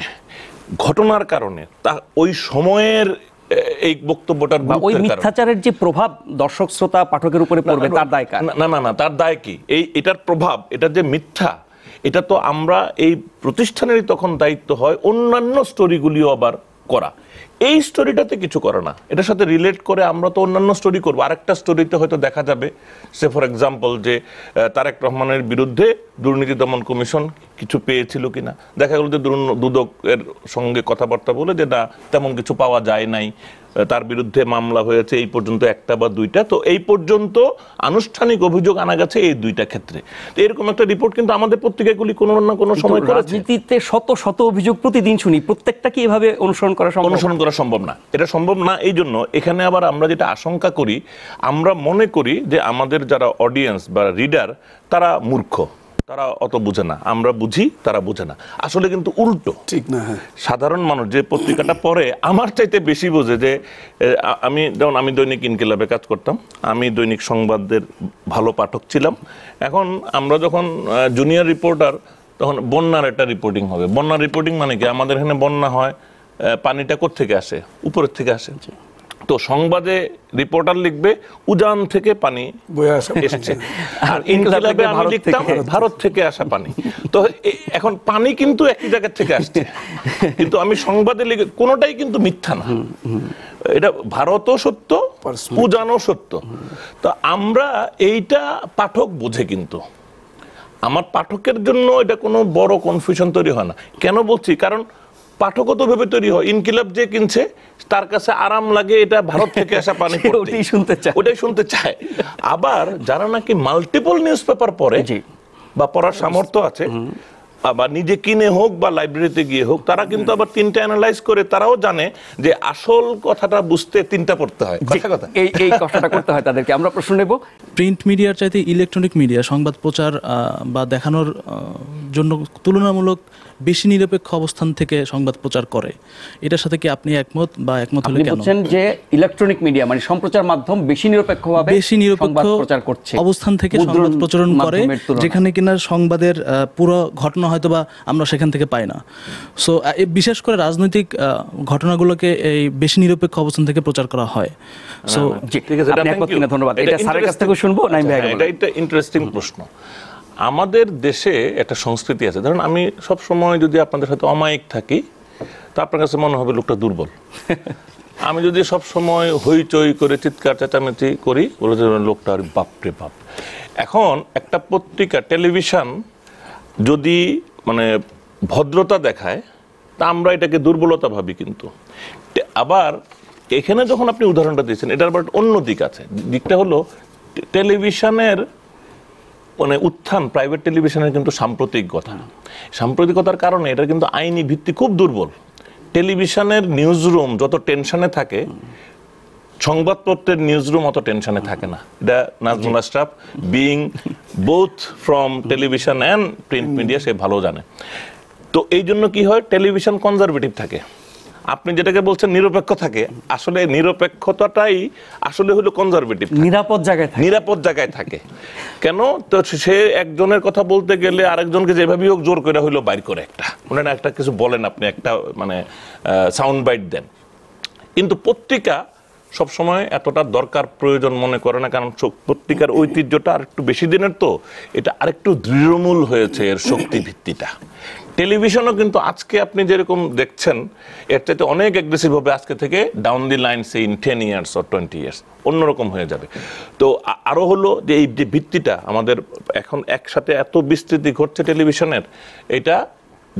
ঘটনার কারণে, তা ওই সময়ের এই বক্তব্যটার ওই মিথ্যাচারের যে প্রভাব দর্শক শ্রোতা পাঠকের উপরে পড়বে তার দায় কার? না, তার দায় কি? এটার প্রভাব, এটা যে মিথ্যা, এটা তো আমরা এই প্রতিষ্ঠানেরই তখন দায়িত্ব হয় অন্যান্য স্টোরিগুলিও আবার করা। এই স্টোরিটাতে কিছু করে না, এটার সাথে রিলেট করে আমরা তো অন্যান্য স্টোরি করবো। আরেকটা স্টোরিতে হয়তো দেখা যাবে, সে ফর এক্সাম্পল যে তারেক রহমানের বিরুদ্ধে দুর্নীতি দমন কমিশন কিছু পেয়েছিল কিনা, দেখা গেল যে দুদকের সঙ্গে কথাবার্তা বলে যে না, তেমন কিছু পাওয়া যায় নাই, তার বিরুদ্ধে মামলা হয়েছে এই পর্যন্ত একটা বা দুইটা, তো এই পর্যন্ত আনুষ্ঠানিক অভিযোগ আনা গেছে এই দুইটা ক্ষেত্রে। তো এরকম একটা রিপোর্ট কিন্তু আমাদের পত্রিকাগুলি কোনো না কোনো সময় করেছে। রাজনীতিতে শত শত অভিযোগ প্রতিদিন শুনি, প্রত্যেকটা কি এভাবে অনুসরণ করা সম্ভব না। এটা সম্ভব না। এই জন্য এখানে আবার আমরা যেটা আশঙ্কা করি, আমরা মনে করি যে আমাদের যারা অডিয়েন্স বা রিডার তারা মূর্খ, তারা অত বুঝে না, আমরা বুঝি, তারা বুঝে না। আসলে কিন্তু উল্টো, ঠিক না? সাধারণ মানুষ যে পত্রিকাটা পড়ে আমার চাইতে বেশি বোঝে। যে আমি দৈনিক ইনকিলাবে কাজ করতাম, আমি দৈনিক সংবাদের ভালো পাঠক ছিলাম। এখন আমরা যখন জুনিয়র রিপোর্টার, তখন বন্যার একটা রিপোর্টিং হবে। বন্যার রিপোর্টিং মানে কি, আমাদের এখানে বন্যা হয়, পানিটা কোত্থেকে আসে? উপরের থেকে আসে। তো সংবাদে রিপোর্টার লিখবে উজান থেকে পানি এসেছে, আর ইনকিলাবে আমি লিখতাম ভারত থেকে আসা পানি। তো এখন পানি কিন্তু একই জায়গা থেকে আসছে, কিন্তু আমি সংবাদে লিখে, কোনোটাই কিন্তু মিথ্যা না। এটা ভারতও সত্য, উজানও সত্য। তো আমরা এইটা পাঠক বোঝে, কিন্তু আমার পাঠকের জন্য এটা কোনো বড় কনফিউশন তৈরি হয় না। কেন বলছি? কারণ পাঠকও তো ভেবে তৈরি হয়, ইনকিলাব যে কিনছে তার কাছে আরাম লাগে এটা ভারত থেকে আসা পানি, ওটাই শুনতে চায়। আবার যারা নাকি মাল্টিপল নিউজ পেপার পড়ে বা পড়ার সামর্থ্য আছে, আবার নিজে কিনে হোক বা লাইব্রেরিতে গিয়ে হোক, তারা কিন্তু আবার তিনটা অ্যানালাইজ করে, তারাও জানে যে আসল কথাটা বুঝতে তিনটা পড়তে হয়। এই কথাটা করতে হয় তাদেরকে। আমরা প্রশ্ন নেব। প্রিন্ট মিডিয়ার চাইতে ইলেকট্রনিক মিডিয়া সংবাদ প্রচার বা দেখানোর জন্য তুলনামূলক বেশি নিরপেক্ষ অবস্থান থেকে সংবাদ প্রচার করে, এটার সাথে কি আপনি একমত, বা একমত হলে কেন? বলছেন যে ইলেকট্রনিক মিডিয়া মানে সম্প্রচার মাধ্যম বেশি নিরপেক্ষভাবে সংবাদ প্রচার করছে, অবস্থান থেকে সংবাদ প্রচারণ করে, যেখানে কিনা সংবাদের পুরো ঘটনা হয়তো বা আমরা সেখান থেকে পাই না। সো বিশেষ করে রাজনৈতিক ঘটনাগুলোকে এই বেশি নিরপেক্ষ অবস্থান থেকে প্রচার করা হয়। সো ধন্যবাদ। এটা স্যারের কাছ থেকে শুনবো। এটা ইন্টারেস্টিং প্রশ্ন। আমাদের দেশে একটা সংস্কৃতি আছে, ধরুন আমি সব সময় যদি আপনাদের সাথে অমায়িক থাকি, তা আপনার কাছে মনে হবে লোকটা দুর্বল। আমি যদি সব সময় হইচই করে চিৎকার চেঁচামেচি করি, বলে লোকটা আর বাপরে বাপ। এখন একটা পত্রিকা, টেলিভিশন যদি মানে ভদ্রতা দেখায়, তা আমরা এটাকে দুর্বলতা ভাবি। কিন্তু আবার এখানে যখন আপনি উদাহরণটা দিয়েছেন, এটার আবার অন্য দিক আছে। দিকটা হলো টেলিভিশনের মানে উত্থান, প্রাইভেট টেলিভিশনের কিন্তু সাম্প্রতিকতার কারণে এটা কিন্তু আইনি ভিত্তি খুব দুর্বল। টেলিভিশনের নিউজ রুম যত টেনশনে থাকে, সংবাদপত্রের নিউজ রুম অত টেনশনে থাকে না। এটা Nazmul Ashraf, being both from television and print media, সে ভালো জানে। তো এই জন্য কি হয়, টেলিভিশন কনজারভেটিভ থাকে, আপনি যেটাকে বলছেন নিরপেক্ষ থাকে, আসলে নিরপেক্ষতাটাই আসলে হলো কনজারভেটিভ, নিরাপদ জায়গায় থাকে। কেন? তো সে একজনের কথা বলতে গেলে আরেকজনকে যেভাবেই হোক জোর করে হইলো বাইর করে একটা কিছু বলেন, আপনি একটা মানে সাউন্ড বাইট দেন। কিন্তু পত্রিকা সবসময় এতটা দরকার প্রয়োজন মনে করে না, কারণ পত্রিকার ঐতিহ্যটা আর একটু বেশি দিনের, তো এটা আরেকটু দৃঢ়মূল হয়েছে এর শক্তি ভিত্তিটা। টেলিভিশনও কিন্তু আজকে আপনি যেরকম দেখছেন, এর চাইতে অনেক অ্যাগ্রেসিভ হবে আজকে থেকে down the line, say in 10 years or 20 years অন্যরকম হয়ে যাবে। তো আরো হলো যে এই যে ভিত্তিটা আমাদের এখন একসাথে এত বিস্তৃতি ঘটছে টেলিভিশনের, এটা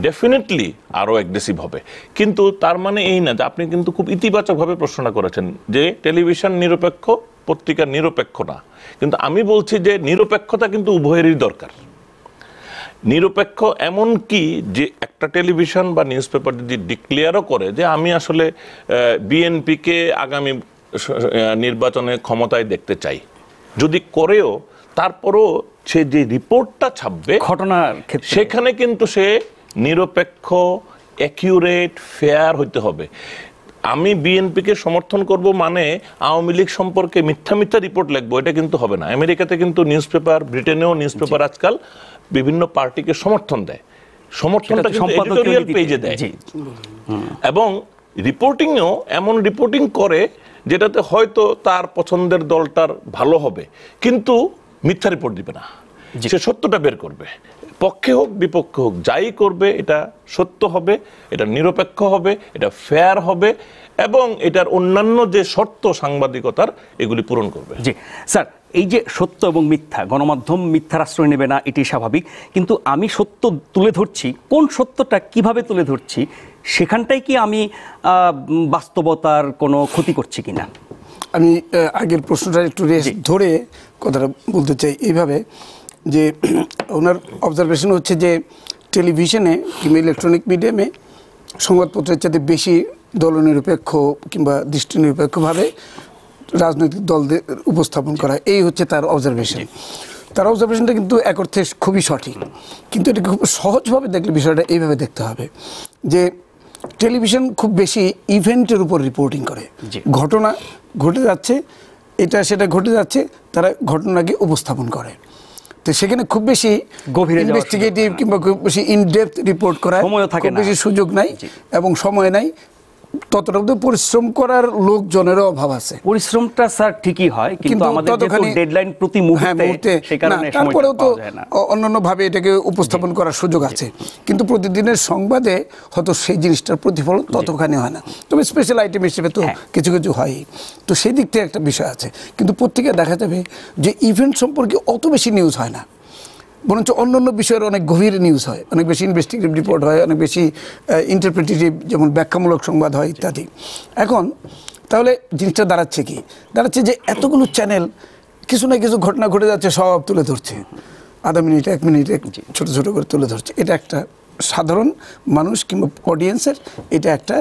ডেফিনেটলি আরো অ্যাগ্রেসিভ হবে। কিন্তু তার মানে এই না যে, আপনি কিন্তু খুব ইতিবাচকভাবে প্রশ্নটা করেছেন যে টেলিভিশন নিরপেক্ষ, পত্রিকা নিরপেক্ষ না। কিন্তু আমি বলছি যে নিরপেক্ষতা কিন্তু উভয়েরই দরকার। নিরপেক্ষ এমন কি যে একটা টেলিভিশন বা নিউজ পেপার যদি ডিক্লেয়ারও করে যে আমি আসলে বিএনপিকে আগামী নির্বাচনে ক্ষমতায় দেখতে চাই, যদি করেও তারপরও সে যে রিপোর্টটা ছাপবে ঘটনার ক্ষেত্রে, সেখানে কিন্তু সে নিরপেক্ষ, অ্যাকিউরেট, ফেয়ার হইতে হবে। আমি বিএনপিকে সমর্থন করব মানে আওয়ামী লীগ সম্পর্কে মিথ্যা মিথ্যা রিপোর্ট লিখবো, এটা কিন্তু হবে না। আমেরিকাতে কিন্তু নিউজ পেপার, ব্রিটেনেও নিউজ পেপার আজকাল বিভিন্ন পার্টিকে সমর্থন দেয়, সমর্থনটা এডিটোরিয়াল পেজে দেয়, এবং রিপোর্টিংও এমন রিপোর্টিং করে যেটাতে হয়তো তার পছন্দের দলটার ভালো হবে, কিন্তু মিথ্যা রিপোর্ট দিবে না, সে সত্যটা বের করবে। পক্ষে হোক বিপক্ষে হোক যাই করবে এটা সত্য হবে, এটা নিরপেক্ষ হবে, এটা ফেয়ার হবে, এবং এটার অন্যান্য যে শর্ত সাংবাদিকতার এগুলি পূরণ করবে। জি স্যার, এই যে সত্য এবং মিথ্যা, গণমাধ্যম মিথ্যার আশ্রয় নেবে না, এটি স্বাভাবিক, কিন্তু আমি সত্য তুলে ধরছি, কোন সত্যটা কিভাবে তুলে ধরছি সেখানটাই কি আমি বাস্তবতার কোনো ক্ষতি করছি কিনা? আমি আগের প্রশ্নটা একটু রেস্ট ধরে কথাটা বলতে চাই এইভাবে যে ওনার অবজারভেশন হচ্ছে যে টেলিভিশনে কিংবা ইলেকট্রনিক মিডিয়ামে সংবাদপত্রের চাইতে বেশি দলনিরপেক্ষ কিংবা দৃষ্টিনিরপেক্ষভাবে রাজনৈতিক দলদের উপস্থাপন করা, এই হচ্ছে তার অবজারভেশন। তার অবজারভেশনটা কিন্তু এক অর্থে খুবই সঠিক, কিন্তু এটা খুব সহজভাবে দেখলে বিষয়টা এইভাবে দেখতে হবে যে টেলিভিশন খুব বেশি ইভেন্টের উপর রিপোর্টিং করে, ঘটনা ঘটে যাচ্ছে, এটা সেটা ঘটে যাচ্ছে, তারা ঘটনাকে উপস্থাপন করে। তো সেখানে খুব বেশি ইনভেস্টিগেটিভ কিংবা খুব বেশি ইনডেপথ রিপোর্ট করার খুব বেশি সুযোগ নাই এবং সময় নাই, ততটা পরিশ্রম করার লোকজনেরও অভাব আছে। পরিশ্রমটা স্যার ঠিকই হয়, কিন্তু আমাদের যেহেতু ডেডলাইন প্রতি মুহূর্তে, সেই কারণে তারপরেও তো অন্যান্য ভাবে এটাকে উপস্থাপন করার সুযোগ আছে, কিন্তু প্রতিদিনের সংবাদে হয়তো সেই জিনিসটার প্রতিফলন ততখানি হয় না, তবে স্পেশাল আইটেম হিসেবে তো কিছু কিছু হয়। তো সেই দিক থেকে একটা বিষয় আছে, কিন্তু পত্রিকায় দেখা যাবে যে ইভেন্ট সম্পর্কে অত বেশি নিউজ হয় না, বরঞ্চ অন্যান্য বিষয়ের অনেক গভীর নিউজ হয়, অনেক বেশি ইনভেস্টিগেটিভ রিপোর্ট হয়, অনেক বেশি ইন্টারপ্রিটেটিভ যেমন ব্যাখ্যামূলক সংবাদ হয় ইত্যাদি। এখন তাহলে জিনিসটা দাঁড়াচ্ছে কি? দাঁড়াচ্ছে যে এতগুলো চ্যানেল কিছু না কিছু ঘটনা ঘটে যাচ্ছে, সব তুলে ধরছে, আধা মিনিট 1 মিনিটে ছোট ছোট করে তুলে ধরছে। এটা একটা সাধারণ মানুষ কিংবা অডিয়েন্সের এটা একটা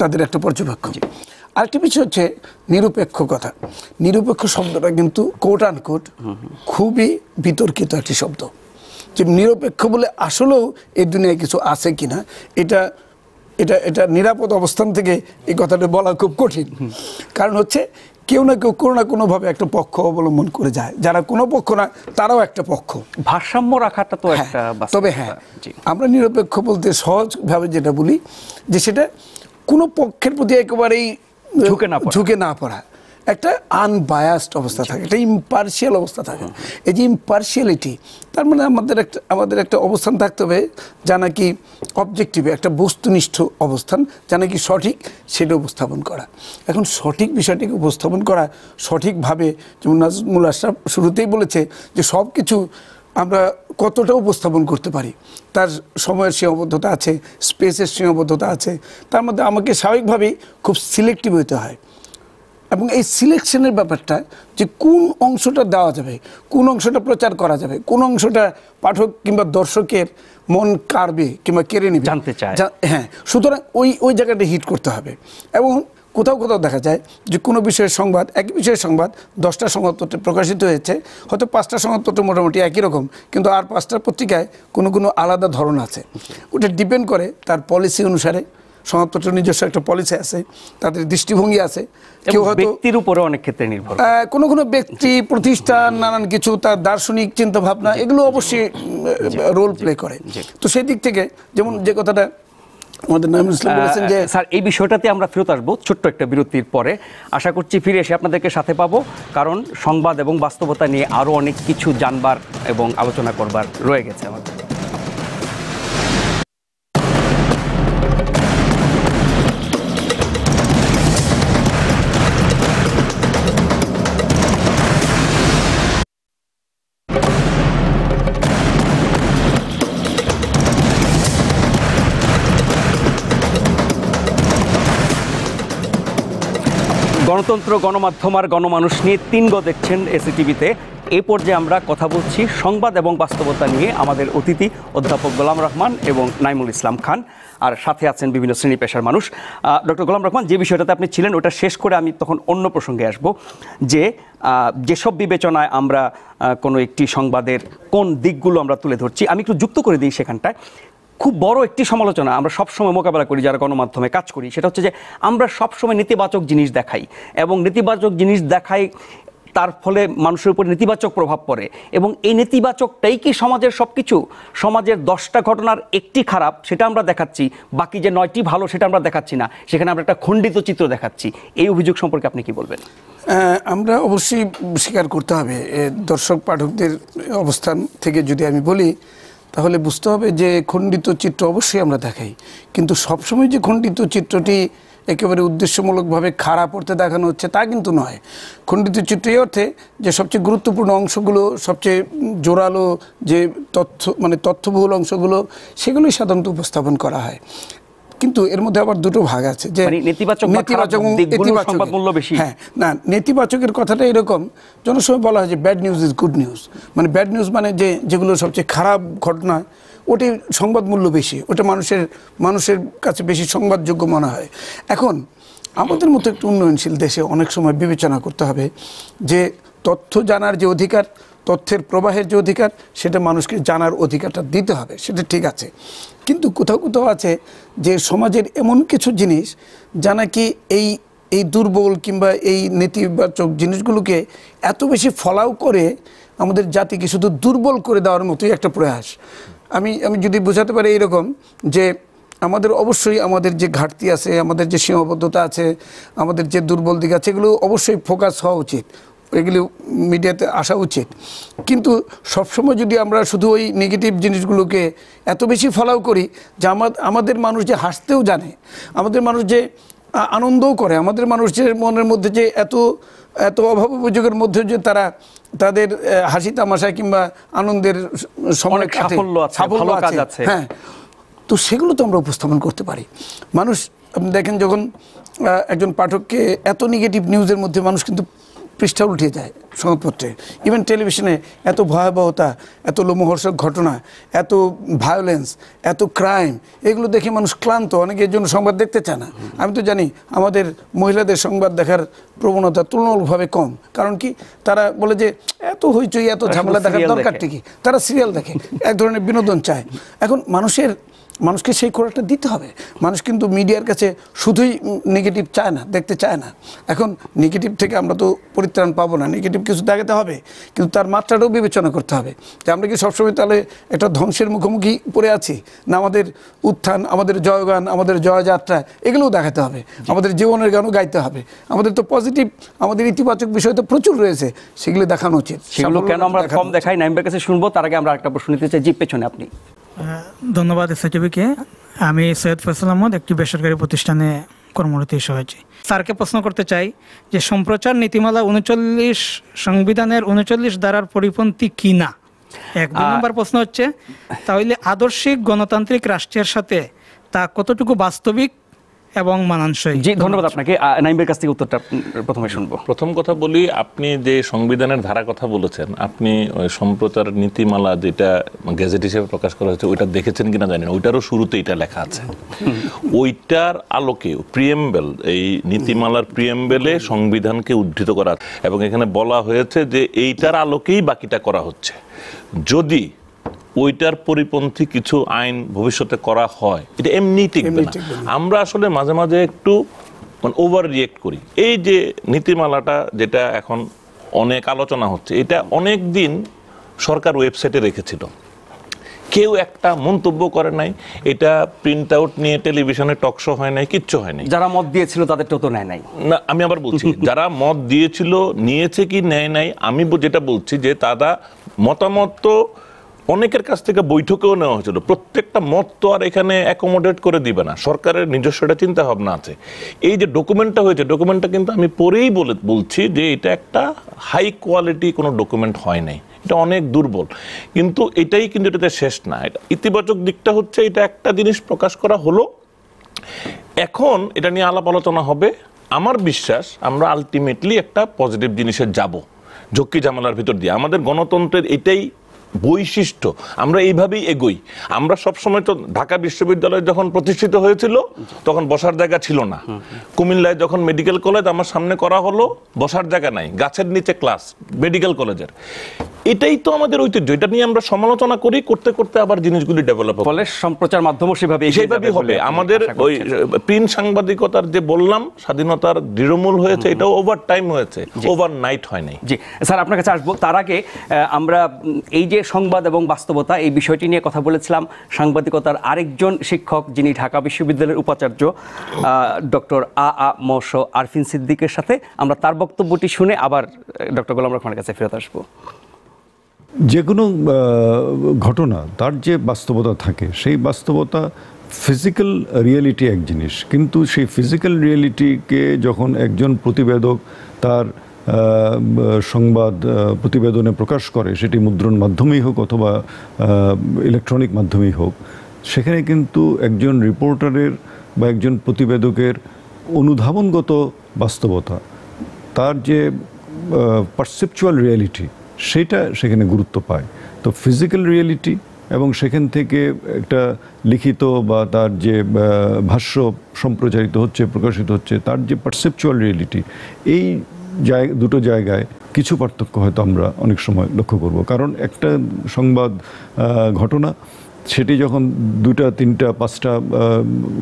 তাদের একটা পর্যবেক্ষণ। আরেকটি বিষয় হচ্ছে নিরপেক্ষতা। নিরপেক্ষ শব্দটা কিন্তু কোট আনকোট খুবই বিতর্কিত একটি শব্দ, যে নিরপেক্ষ বলে আসলেও এই দুনিয়ায় কিছু আছে কিনা, এটা এটা এটা নিরাপদ অবস্থান থেকে এই কথাটা বলা খুব কঠিন। কারণ হচ্ছে কেউ না কেউ কোনো না কোনোভাবে একটা পক্ষ অবলম্বন করে যায়, যারা কোনো পক্ষ না তারাও একটা পক্ষ। ভারসাম্য রাখাটা তো একটা, তবে হ্যাঁ আমরা নিরপেক্ষ বলতে সহজভাবে যেটা বলি যে সেটা কোনো পক্ষের প্রতি একেবারেই ঝুঁকে না পড়া, একটা আনবায়াসড অবস্থা থাকে, একটা ইম্পার্শিয়াল অবস্থা থাকে। এই যে ইম্পার্শিয়ালিটি, তার মানে আমাদের একটা অবস্থান থাকতে হবে যা নাকি অবজেক্টিভ, একটা বস্তুনিষ্ঠ অবস্থান, যা নাকি সঠিক, সেটা উপস্থাপন করা। এখন সঠিক বিষয়টিকে উপস্থাপন করা সঠিকভাবে, যেমন নাজমুল আশরাফ শুরুতেই বলেছে যে সব কিছু আমরা কতটা উপস্থাপন করতে পারি, তার সময়ের সীমাবদ্ধতা আছে, স্পেসের সীমাবদ্ধতা আছে, তার মধ্যে আমাকে স্বাভাবিকভাবেই খুব সিলেক্টিভ হতে হয়। এবং এই সিলেকশনের ব্যাপারটা যে কোন অংশটা দেওয়া যাবে, কোন অংশটা প্রচার করা যাবে, কোন অংশটা পাঠক কিংবা দর্শকের মন কাড়বে কিংবা কেড়ে নেবে জানতে চায়, হ্যাঁ, সুতরাং ওই জায়গাটা হিট করতে হবে। এবং কোথাও কোথাও দেখা যায় যে কোনো বিষয়ের সংবাদ, একই বিষয়ের সংবাদ 10টা সংবাদপত্রে প্রকাশিত হয়েছে, হয়তো 5টা সংবাদপত্র মোটামুটি একই রকম, কিন্তু আর 5টা পত্রিকায় কোনো আলাদা ধরন আছে। ওটা ডিপেন্ড করে তার পলিসি অনুসারে। সংবাদপত্র নিজস্ব একটা পলিসি আছে, তাদের দৃষ্টিভঙ্গি আছে, কেউ হয়তো ব্যক্তির উপরে অনেক ক্ষেত্রে নির্ভর, কোনো ব্যক্তি, প্রতিষ্ঠান, নানান কিছু, তার দার্শনিক চিন্তা ভাবনা, এগুলো অবশ্যই রোল প্লে করে। তো সেই দিক থেকে যেমন যে কথাটা আমাদের নাইমুল ইসলাম বলেছেন যে স্যার, এই বিষয়টাতে আমরা ফেরত আসবো ছোট্ট একটা বিরতির পরে। আশা করছি ফিরে এসে আপনাদেরকে সাথে পাবো, কারণ সংবাদ এবং বাস্তবতা নিয়ে আরও অনেক কিছু জানবার এবং আলোচনা করবার রয়ে গেছে আমাদের। গণতন্ত্র, গণমাধ্যম আর গণমানুষ নিয়ে 3 গ দেখছেন এসিটিভিতে। এই পর্যায়ে আমরা কথা বলছি সংবাদ এবং বাস্তবতা নিয়ে। আমাদের অতিথি অধ্যাপক গোলাম রহমান এবং নাইমুল ইসলাম খান, আর সাথে আছেন বিভিন্ন শ্রেণী পেশার মানুষ। ডক্টর গোলাম রহমান, যে বিষয়টাতে আপনি ছিলেন ওটা শেষ করে আমি তখন অন্য প্রসঙ্গে আসব, যে যেসব বিবেচনায় আমরা কোনো একটি সংবাদের কোন দিকগুলো আমরা তুলে ধরছি, আমি একটু যুক্ত করে দিই সেখানটায়। খুব বড় একটি সমালোচনা আমরা সবসময় মোকাবেলা করি যারা গণমাধ্যমে কাজ করি, সেটা হচ্ছে যে আমরা সবসময় নেতিবাচক জিনিস দেখাই এবং নেতিবাচক জিনিস দেখাই, তার ফলে মানুষের উপর নেতিবাচক প্রভাব পড়ে এবং এই নেতিবাচকটাই কি সমাজের সব কিছু? সমাজের 10টা ঘটনার একটি খারাপ সেটা আমরা দেখাচ্ছি, বাকি যে 9টি ভালো সেটা আমরা দেখাচ্ছি না, সেখানে আমরা একটা খণ্ডিত চিত্র দেখাচ্ছি। এই অভিযোগ সম্পর্কে আপনি কি বলবেন? আমরা অবশ্যই স্বীকার করতে হবে, দর্শক পাঠকদের অবস্থান থেকে যদি আমি বলি তাহলে বুঝতে হবে যে খণ্ডিত চিত্র অবশ্যই আমরা দেখাই, কিন্তু সবসময় যে খণ্ডিত চিত্রটি একেবারে উদ্দেশ্যমূলকভাবে খারাপ অর্থে দেখানো হচ্ছে তা কিন্তু নয়। খণ্ডিত চিত্র এই অর্থে যে সবচেয়ে গুরুত্বপূর্ণ অংশগুলো, সবচেয়ে জোরালো যে তথ্যবহুল অংশগুলো, সেগুলোই সাধারণত উপস্থাপন করা হয়। কিন্তু এর মধ্যে আবার দুটো ভাগ আছে, যে নেতিবাচক সংবাদমূল্য বেশি। হ্যাঁ, না, নেতিবাচকের কথাটা এরকম, জনসময় বলা হয় যে bad news is good news, মানে ব্যাড নিউজ মানে যেগুলো সবচেয়ে খারাপ ঘটনা ওটি সংবাদ মূল্য বেশি, ওটা মানুষের কাছে বেশি সংবাদযোগ্য মনে হয়। এখন আমাদের মতো একটু উন্নয়নশীল দেশে অনেক সময় বিবেচনা করতে হবে যে তথ্য জানার যে অধিকার, তথ্যের প্রবাহের যে অধিকার, সেটা মানুষকে জানার অধিকারটা দিতে হবে, সেটা ঠিক আছে। কিন্তু কোথাও কোথাও আছে যে সমাজের এমন কিছু জিনিস যা নাকি এই দুর্বল কিংবা এই নেতিবাচক জিনিসগুলোকে এত বেশি ফলাও করে আমাদের জাতিকে শুধু দুর্বল করে দেওয়ার মতোই একটা প্রয়াস। আমি যদি বোঝাতে পারি এইরকম যে আমাদের অবশ্যই আমাদের যে ঘাটতি আছে, আমাদের যে সীমাবদ্ধতা আছে, আমাদের যে দুর্বল দিক আছে, এগুলো অবশ্যই ফোকাস হওয়া উচিত, এগুলো মিডিয়াতে আসা উচিত। কিন্তু সবসময় যদি আমরা শুধু ওই নেগেটিভ জিনিসগুলোকে এত বেশি ফলাও করি যে আমাদের মানুষ যে হাসতেও জানে, আমাদের মানুষ যে আনন্দও করে, আমাদের মানুষের মনের মধ্যে যে এত অভাব অভিযোগের মধ্যে যে তাদের হাসি তামাশা কিংবা আনন্দের সময় সাফল্য আছে, হ্যাঁ, তো সেগুলো তো আমরা উপস্থাপন করতে পারি। মানুষ, আপনি দেখেন যখন একজন পাঠককে এত নেগেটিভ নিউজের মধ্যে মানুষ কিন্তু পৃষ্ঠা উঠিয়ে যায় সংবাদপত্রে, ইভেন টেলিভিশনে এত ভয়াবহতা, এত লোমহর্ষক ঘটনা, এত ভায়োলেন্স, এত ক্রাইম, এগুলো দেখে মানুষ ক্লান্ত, অনেকে এর জন্য সংবাদ দেখতে চায় না। আমি তো জানি আমাদের মহিলাদের সংবাদ দেখার প্রবণতা তুলনামূলকভাবে কম, কারণ কি, তারা বলে যে এত হইচই, এত ঝামেলা দেখার দরকারটা কি, তারা সিরিয়াল দেখে, এক ধরনের বিনোদন চায়। এখন মানুষকে সেই খোরাকটা দিতে হবে। মানুষ কিন্তু মিডিয়ার কাছে শুধুই নেগেটিভ চায় না, দেখতে চায় না। এখন নেগেটিভ থেকে আমরা তো পরিত্রাণ পাবো না, নেগেটিভ কিছু দেখাতে হবে, কিন্তু তার মাত্রাটাও বিবেচনা করতে হবে যে আমরা কি সবসময় তাহলে একটা ধ্বংসের মুখোমুখি পড়ে আছি, না আমাদের উত্থান, আমাদের জয়গান, আমাদের জয়যাত্রা, এগুলোও দেখাতে হবে, আমাদের জীবনের গানও গাইতে হবে। আমাদের তো পজিটিভ, আমাদের ইতিবাচক বিষয় তো প্রচুর রয়েছে, সেগুলো দেখানো উচিত। সেগুলো কেন আমরা কম দেখাই, নাইমের কাছে শুনবো। তার আগে আমরা একটা প্রশ্ন নিতে চাই, জি পেছনে আপনি। ধন্যবাদ এসএটিভিকে। আমি সৈয়দ ফয়সাল আহমদ, একটি বেসরকারি প্রতিষ্ঠানে কর্মরত হয়েছি। স্যারকে প্রশ্ন করতে চাই যে সম্প্রচার নীতিমালা 39 সংবিধানের 39 ধারার পরিপন্থী কি না। 2 নম্বর প্রশ্ন হচ্ছে, তাহলে আদর্শিক গণতান্ত্রিক রাষ্ট্রের সাথে তা কতটুকু বাস্তবিক এবং মানানসই? জি, ধন্যবাদ আপনাকে। নাইমের কাছ থেকে উত্তরটা প্রথমে শুনবো। প্রথম কথা বলি, আপনি যে সংবিধানের ধারা কথা বলেছেন, আপনি সম্প্রচার নীতিমালা যেটা গেজেট হিসেবে প্রকাশ করা হয়েছে ওইটা দেখেছেন কিনা জানেন, ওইটারও শুরুতে এটা লেখা আছে। ওইটার আলোকে প্রিয়েম্বেল, এই নীতিমালার প্রিয়েম্বেলে সংবিধানকে উদ্ধৃত করা, এবং এখানে বলা হয়েছে যে এইটার আলোকেই বাকিটা করা হচ্ছে। যদি ওইটার পরিপন্থী কিছু আইন ভবিষ্যতে করা হয়, এটা এমনি টিকবে না। আমরা আসলে মাঝে মাঝে একটু ওভার রিয়েক্ট করি। এই যে নীতিমালাটা যেটা এখন অনেক আলোচনা হচ্ছে, এটা অনেক দিন সরকার ওয়েবসাইটে রেখেছিল, কেউ একটা মন্তব্য করে নাই, এটা প্রিন্ট আউট নিয়ে টেলিভিশনে টকশো হয় নাই, কিচ্ছু হয় নাই। যারা মত দিয়েছিল তাদের তো নেয় নাই না, আমি আবার বলছি যারা মত দিয়েছিল নিয়েছে কি নেয় নাই, আমি যেটা বলছি যে তারা মতামত তো অনেকের কাছ থেকে বৈঠকেও নেওয়া হয়েছিল। প্রত্যেকটা মত তো আর এখানে অ্যাকোমোডেট করে দিবে না, সরকারের নিজস্ব একটা চিন্তা ভাবনা আছে। এই যে ডকুমেন্টটা হয়েছে, ডকুমেন্টটা কিন্তু আমি পরেই বলছি যে এটা একটা হাই কোয়ালিটি কোনো ডকুমেন্ট হয় নাই, এটা অনেক দুর্বল। কিন্তু এটাই কিন্তু এটাতে শেষ না। এটা ইতিবাচক দিকটা হচ্ছে এটা একটা জিনিস প্রকাশ করা হলো, এখন এটা নিয়ে আলাপ আলোচনা হবে। আমার বিশ্বাস আমরা আলটিমেটলি একটা পজিটিভ জিনিসে যাব, ঝক্কি ঝামেলার ভিতর দিয়ে। আমাদের গণতন্ত্রের এটাই বৈশিষ্ট্য, আমরা এইভাবেই এগোই। আমরা সবসময় তো ঢাকা বিশ্ববিদ্যালয় যখন প্রতিষ্ঠিত হয়েছিল তখন বসার জায়গা ছিল না, কুমিল্লায় যখন মেডিকেল কলেজ আমার সামনে করা হলো বসার জায়গা নাই, গাছের নিচে ক্লাস মেডিকেল কলেজের। এটাই তো আমাদের ঐতিহ্য, এটা নিয়ে আমরা সমালোচনা করি, করতে করতে আবার জিনিসগুলি ডেভেলপ হবে, ফলে সম্প্রচার মাধ্যমও সেভাবেই হবে। আমাদের ওই প্রিন্ট সাংবাদিকতার যে বললাম স্বাধীনতার দৃঢ়মূল হয়েছে, এটাও ওভার টাইম হয়েছে, ওভার নাইট হয় নাই। জি স্যার, আপনার কাছে আসবো। তার আগে আমরা এই যে সংবাদ এবং বাস্তবতা এই বিষয়টি নিয়ে কথা বলেছিলাম সাংবাদিকতার আরেকজন শিক্ষক, যিনি ঢাকা বিশ্ববিদ্যালয়ের উপাচার্য ডক্টর ম স আরফিন সিদ্দিকের সাথে। আমরা তার বক্তব্যটি শুনে আবার ডক্টর গোলাম রহমানের কাছে ফেরত আসবো। যে কোনো ঘটনা তার যে বাস্তবতা থাকে, সেই বাস্তবতা ফিজিক্যাল রিয়েলিটি এক জিনিস, কিন্তু সেই ফিজিক্যাল রিয়েলিটিকে যখন একজন প্রতিবেদক তার সংবাদ প্রতিবেদনে প্রকাশ করে, সেটি মুদ্রণ মাধ্যমেই হোক অথবা ইলেকট্রনিক মাধ্যমেই হোক, সেখানে কিন্তু একজন রিপোর্টারের বা একজন প্রতিবেদকের অনুধাবনগত বাস্তবতা, তার যে পারসেপচুয়াল রিয়েলিটি, সেটা সেখানে গুরুত্ব পায়। তো ফিজিক্যাল রিয়েলিটি এবং সেখান থেকে একটা লিখিত বা তার যে ভাষ্য সম্প্রচারিত হচ্ছে, প্রকাশিত হচ্ছে, তার যে পারসেপচুয়াল রিয়েলিটি, এই দুটো জায়গায় কিছু পার্থক্য হয়তো আমরা অনেক সময় লক্ষ্য করব। কারণ একটা সংবাদ ঘটনা সেটি যখন 2টা 3টা 5টা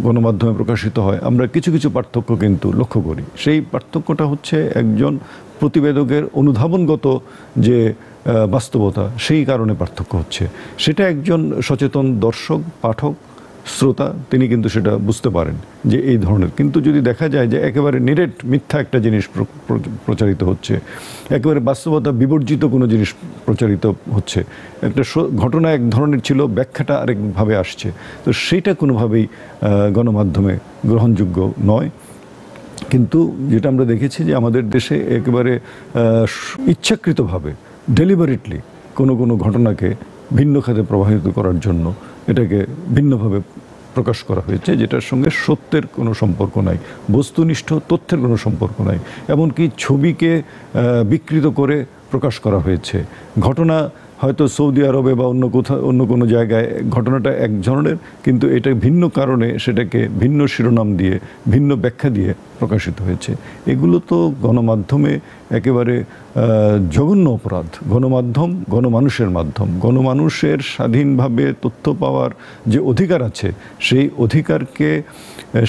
গণমাধ্যমে প্রকাশিত হয়, আমরা কিছু কিছু পার্থক্য কিন্তু লক্ষ্য করি। সেই পার্থক্যটা হচ্ছে একজন প্রতিবেদকের অনুধাবনগত যে বাস্তবতা, সেই কারণে পার্থক্য হচ্ছে। সেটা একজন সচেতন দর্শক, পাঠক, শ্রোতা, তিনি কিন্তু সেটা বুঝতে পারেন যে এই ধরনের। কিন্তু যদি দেখা যায় যে একেবারে নিরেট মিথ্যা একটা জিনিস প্রচারিত হচ্ছে, একেবারে বাস্তবতা বিবর্জিত কোনো জিনিস প্রচারিত হচ্ছে, একটা ঘটনা এক ধরনের ছিল, ব্যাখ্যাটা আরেকভাবে আসছে, তো সেইটা কোনোভাবেই গণমাধ্যমে গ্রহণযোগ্য নয়। কিন্তু যেটা আমরা দেখেছি যে আমাদের দেশে একেবারে ইচ্ছাকৃতভাবে ডেলিভারেটলি কোনো কোনো ঘটনাকে ভিন্ন খাতে প্রভাবিত করার জন্য এটাকে ভিন্নভাবে প্রকাশ করা হয়েছে, যেটার সঙ্গে সত্যের কোনো সম্পর্ক নাই, বস্তুনিষ্ঠ তথ্যের কোনো সম্পর্ক নাই। এমনকি ছবিকে বিকৃত করে প্রকাশ করা হয়েছে। ঘটনা হয়তো সৌদি আরবে বা অন্য কোনো জায়গায় ঘটনাটা এক ধরনের, কিন্তু এটা ভিন্ন কারণে সেটাকে ভিন্ন শিরোনাম দিয়ে, ভিন্ন ব্যাখ্যা দিয়ে প্রকাশিত হয়েছে। এগুলো তো গণমাধ্যমে একেবারে জঘন্য অপরাধ। গণমাধ্যম গণমানুষের মাধ্যম, গণমানুষের স্বাধীনভাবে তথ্য পাওয়ার যে অধিকার আছে, সেই অধিকারকে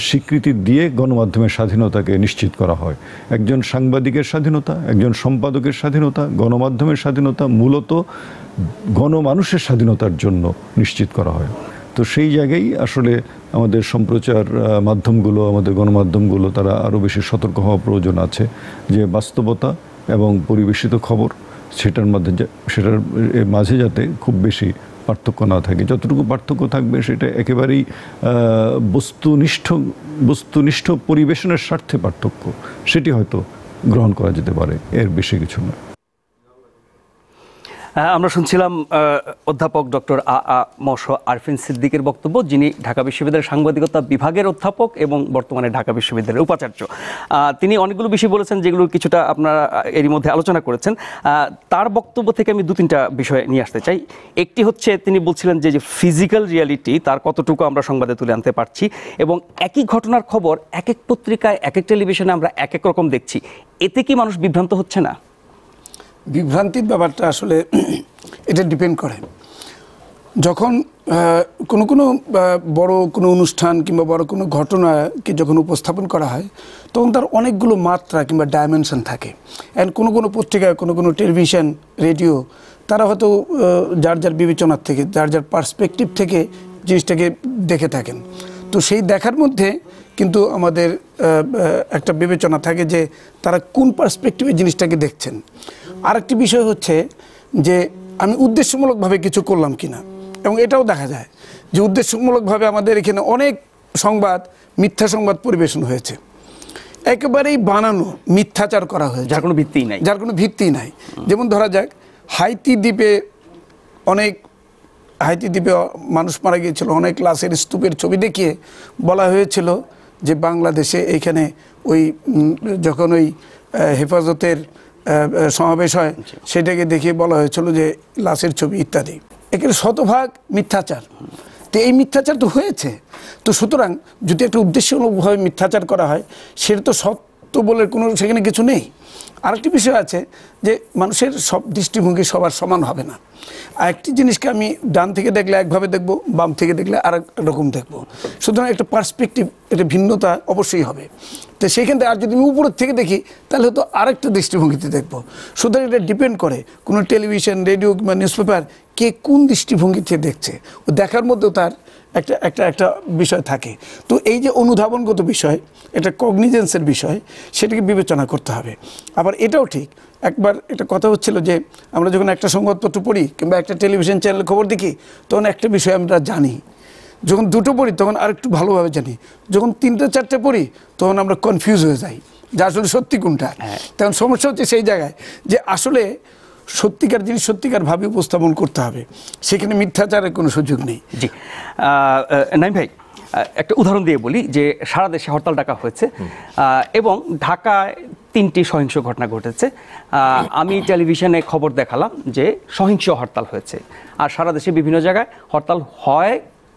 স্বীকৃতি দিয়ে গণমাধ্যমের স্বাধীনতাকে নিশ্চিত করা হয়। একজন সাংবাদিকের স্বাধীনতা, একজন সম্পাদকের স্বাধীনতা, গণমাধ্যমের স্বাধীনতা মূলত গণমানুষের স্বাধীনতার জন্য নিশ্চিত করা হয়। তো সেই জায়গায় আসলে আমাদের সম্প্রচার মাধ্যমগুলো, আমাদের গণমাধ্যমগুলো, তারা আরও বেশি সতর্ক হওয়া প্রয়োজন আছে যে বাস্তবতা এবং পরিবেশিত খবর সেটার মাঝে যাতে খুব বেশি পার্থক্য না থাকে। যতটুকু পার্থক্য থাকবে সেটা একেবারেই বস্তুনিষ্ঠ পরিবেশনের স্বার্থে পার্থক্য, সেটি হয়তো গ্রহণ করা যেতে পারে, এর বেশি কিছু না। আমরা শুনছিলাম অধ্যাপক ডক্টর ম স আরফিন সিদ্দিকের বক্তব্য, যিনি ঢাকা বিশ্ববিদ্যালয়ের সাংবাদিকতা বিভাগের অধ্যাপক এবং বর্তমানে ঢাকা বিশ্ববিদ্যালয়ের উপাচার্য। তিনি অনেকগুলো বিষয় বলেছেন যেগুলো কিছুটা আপনারা এরই মধ্যে আলোচনা করেছেন। তার বক্তব্য থেকে আমি 2-3টা বিষয় নিয়ে আসতে চাই। একটি হচ্ছে তিনি বলছিলেন যে ফিজিক্যাল রিয়ালিটি তার কতটুকু আমরা সংবাদে তুলে আনতে পারছি, এবং একই ঘটনার খবর এক এক পত্রিকায়, এক এক টেলিভিশনে আমরা এক এক রকম দেখছি। এতে কি মানুষ বিভ্রান্ত হচ্ছে না? বিভ্রান্তির ব্যাপারটা আসলে এটা ডিপেন্ড করে। যখন কোনো বড় কোনো অনুষ্ঠান কিংবা বড় কোনো ঘটনাকে যখন উপস্থাপন করা হয়, তখন তার অনেকগুলো মাত্রা কিংবা ডাইমেনশন থাকে। অ্যান্ড কোনো পত্রিকায়, কোনো টেলিভিশন, রেডিও, তারা হয়তো যার যার বিবেচনার থেকে, যার যার পার্সপেক্টিভ থেকে জিনিসটাকে দেখে থাকেন। তো সেই দেখার মধ্যে কিন্তু আমাদের একটা বিবেচনা থাকে যে তারা কোন পার্সপেক্টিভে জিনিসটাকে দেখছেন। আরেকটি বিষয় হচ্ছে যে আমি উদ্দেশ্যমূলকভাবে কিছু করলাম কিনা, এবং এটাও দেখা যায় যে উদ্দেশ্যমূলকভাবে আমাদের এখানে অনেক সংবাদ, মিথ্যা সংবাদ পরিবেশন হয়েছে, একেবারেই বানানো, মিথ্যাচার করা হয়েছে, যার কোনো ভিত্তি নাই। যেমন ধরা যাক হাইতি দ্বীপে মানুষ মারা গিয়েছিল, অনেক লাশের স্তূপের ছবি দেখিয়ে বলা হয়েছিল যে বাংলাদেশে এইখানে যখন হেফাজতের সমাবেশ হয়, সেটাকে দেখিয়ে বলা হয়েছিল যে লাশের ছবি ইত্যাদি। এখানে শতভাগ মিথ্যাচার। তো এই মিথ্যাচার তো হয়েছে, তো সুতরাং যদি একটা উদ্দেশ্যমূলকভাবে মিথ্যাচার করা হয়, সেটা তো সত্য বলে কোনো সেখানে কিছু নেই। আরেকটি বিষয় আছে যে মানুষের সব দৃষ্টিভঙ্গি সবার সমান হবে না। আর একটি জিনিসকে আমি ডান থেকে দেখলে একভাবে দেখব, বাম থেকে দেখলে আর এক রকম দেখব। সুতরাং একটা পার্সপেক্টিভ, একটা ভিন্নতা অবশ্যই হবে। তো সেইখান থেকে আর যদি আমি উপরের থেকে দেখি তাহলে তো আরেকটা দৃষ্টিভঙ্গিতে দেখব। সুতরাং এটা ডিপেন্ড করে কোনো টেলিভিশন, রেডিও কিংবা নিউজ পেপার কে কোন দৃষ্টিভঙ্গিতে দেখছে, ও দেখার মধ্যেও তার একটা বিষয় থাকে। তো এই যে অনুধাবনগত বিষয়, এটা কগনিজেন্সের বিষয়, সেটাকে বিবেচনা করতে হবে। আবার এটাও ঠিক, একবার একটা কথা হচ্ছিল যে আমরা যখন একটা সংবাদপত্র পড়ি কিংবা একটা টেলিভিশন চ্যানেলে খবর দেখি, তখন একটা বিষয় আমরা জানি, যখন দুটো পড়ি তখন আরেকটু ভালোভাবে জানি, যখন তিনটে চারটে পড়ি তখন আমরা কনফিউজ হয়ে যাই যে আসলে সত্যি কোনটা। তখন সমস্যা হচ্ছে সেই জায়গায় যে আসলে সত্যিকার জিনিস সত্যিকারভাবে উপস্থাপন করতে হবে, সেখানে মিথ্যাচারের কোনো সুযোগ নেই। জি, নাইম ভাই, একটা উদাহরণ দিয়ে বলি যে সারা দেশে হরতাল ডাকা হয়েছে এবং ঢাকায় 3টি সহিংস ঘটনা ঘটেছে। আমি টেলিভিশনে খবর দেখালাম যে সহিংস হরতাল হয়েছে, আর সারা দেশে বিভিন্ন জায়গায় হরতাল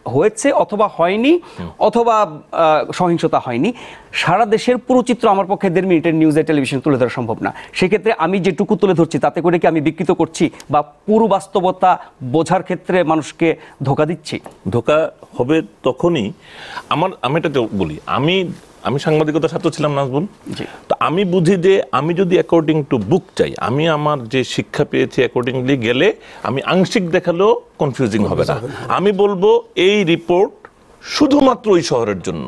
হয়েছে অথবা হয়নি, অথবা সহিংসতা হয়নি। সারা দেশের পুরো চিত্র আমার পক্ষে 1.5 মিনিটের নিউজে টেলিভিশন তুলে ধরা সম্ভব না। সেক্ষেত্রে আমি যেটুকু তুলে ধরছি তাতে করে কি আমি বিকৃত করছি বা পুরো বাস্তবতা বোঝার ক্ষেত্রে মানুষকে ধোঁকা দিচ্ছি? ধোঁকা হবে তখনই। আমি এটা বলি, আমি সাংবাদিকতার ছাত্র ছিলাম নাজবুল, তো আমি বুঝি যে আমি যদি অ্যাকর্ডিং টু বুক চাই, আমি আমার যে শিক্ষা পেয়েছি অ্যাকর্ডিংলি গেলে আমি আংশিক দেখালেও কনফিউজিং হবে না। আমি বলবো এই রিপোর্ট শুধুমাত্র ওই শহরের জন্য,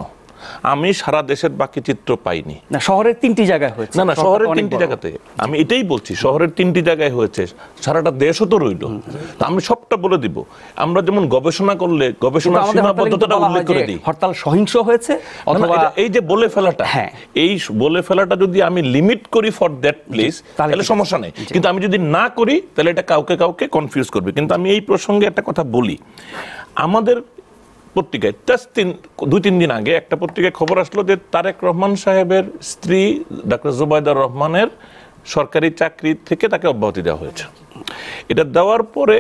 আমি সারা দেশের বাকি চিত্র পাইনি। না, শহরের 3টি জায়গায় হয়েছে। না, শহরের 3টি জায়গাতে, আমি এটাই বলছি, শহরের 3টি জায়গায় হয়েছে, সারাটা দেশও তো রইল। তা আমি সবটা বলে দিব। আমরা যেমন গবেষণা করলে গবেষণার সীমাবদ্ধতাটা উল্লেখ করে দিই, হরতাল সহিংস হয়েছে অথবা এই যে বলে ফেলাটা, এই বলে ফেলাটা যদি আমি লিমিট করি ফর দ্যাট প্লেস তাহলে সমস্যা নেই, কিন্তু আমি যদি না করি তাহলে এটা কাউকে কাউকে কনফিউজ করবে। কিন্তু আমি এই প্রসঙ্গে একটা কথা বলি, আমাদের পত্রিকায় 2-3 দিন আগে একটা পত্রিকায় খবর আসলো যে তারেক রহমান সাহেবের স্ত্রী ডক্টর জুবাইদা রহমানের সরকারি চাকরি থেকে তাকে অব্যাহতি দেওয়া হয়েছে। এটা দেওয়ার পরে